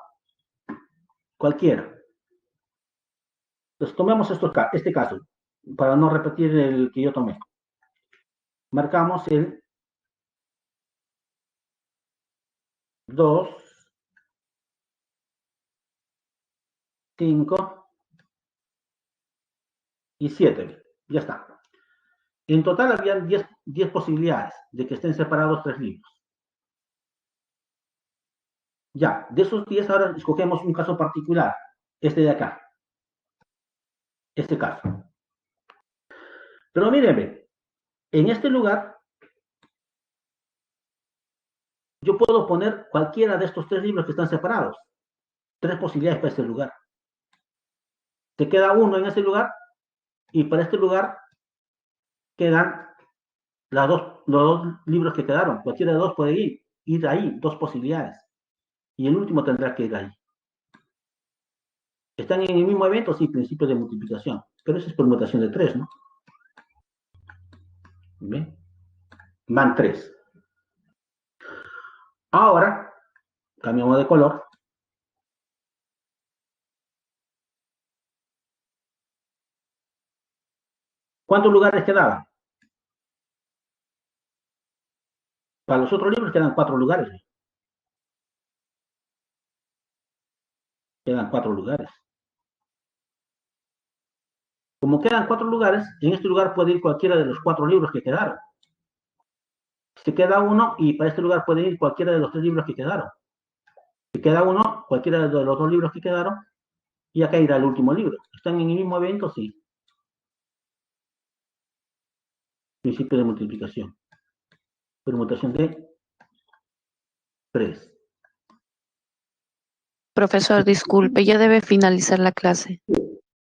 Cualquiera. Entonces, tomemos este caso, para no repetir el que yo tomé. Marcamos el 2, 5 y 7. Ya está. En total habían 10 posibilidades de que estén separados 3 libros. Ya, de esos 10 ahora escogemos un caso particular, este de acá, este caso. Pero mírenme, en este lugar yo puedo poner cualquiera de estos 3 libros que están separados. 3 posibilidades para este lugar. Te queda uno en ese lugar y para este lugar quedan los dos libros que quedaron. Cualquiera de dos puede ir ahí, 2 posibilidades. Y el último tendrá que ir ahí. ¿Están en el mismo evento? Sí, principio de multiplicación. Pero eso es permutación de 3, ¿no? ¿Ven? Van 3. Ahora, cambiamos de color. ¿Cuántos lugares quedaban? Para los otros libros quedan 4 lugares. Quedan 4 lugares. Como quedan 4 lugares, en este lugar puede ir cualquiera de los 4 libros que quedaron. Se queda uno y para este lugar puede ir cualquiera de los 3 libros que quedaron. Si queda uno, cualquiera de los 2 libros que quedaron, y acá irá el último libro. ¿Están en el mismo evento? Sí. Principio de multiplicación. Permutación de 3. Profesor, disculpe, ya debe finalizar la clase.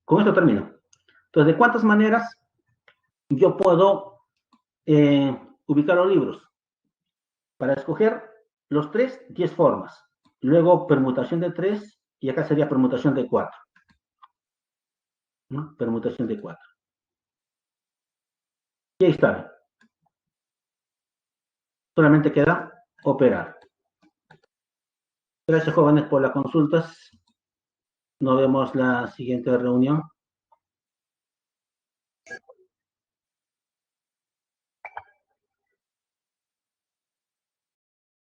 Con esto termino. Entonces, ¿de cuántas maneras yo puedo ubicar los libros? Para escoger los 3, 10 formas. Luego permutación de 3 y acá sería permutación de 4. ¿No? Permutación de 4. Y ahí está. Solamente queda operar. Gracias, jóvenes, por las consultas. Nos vemos la siguiente reunión.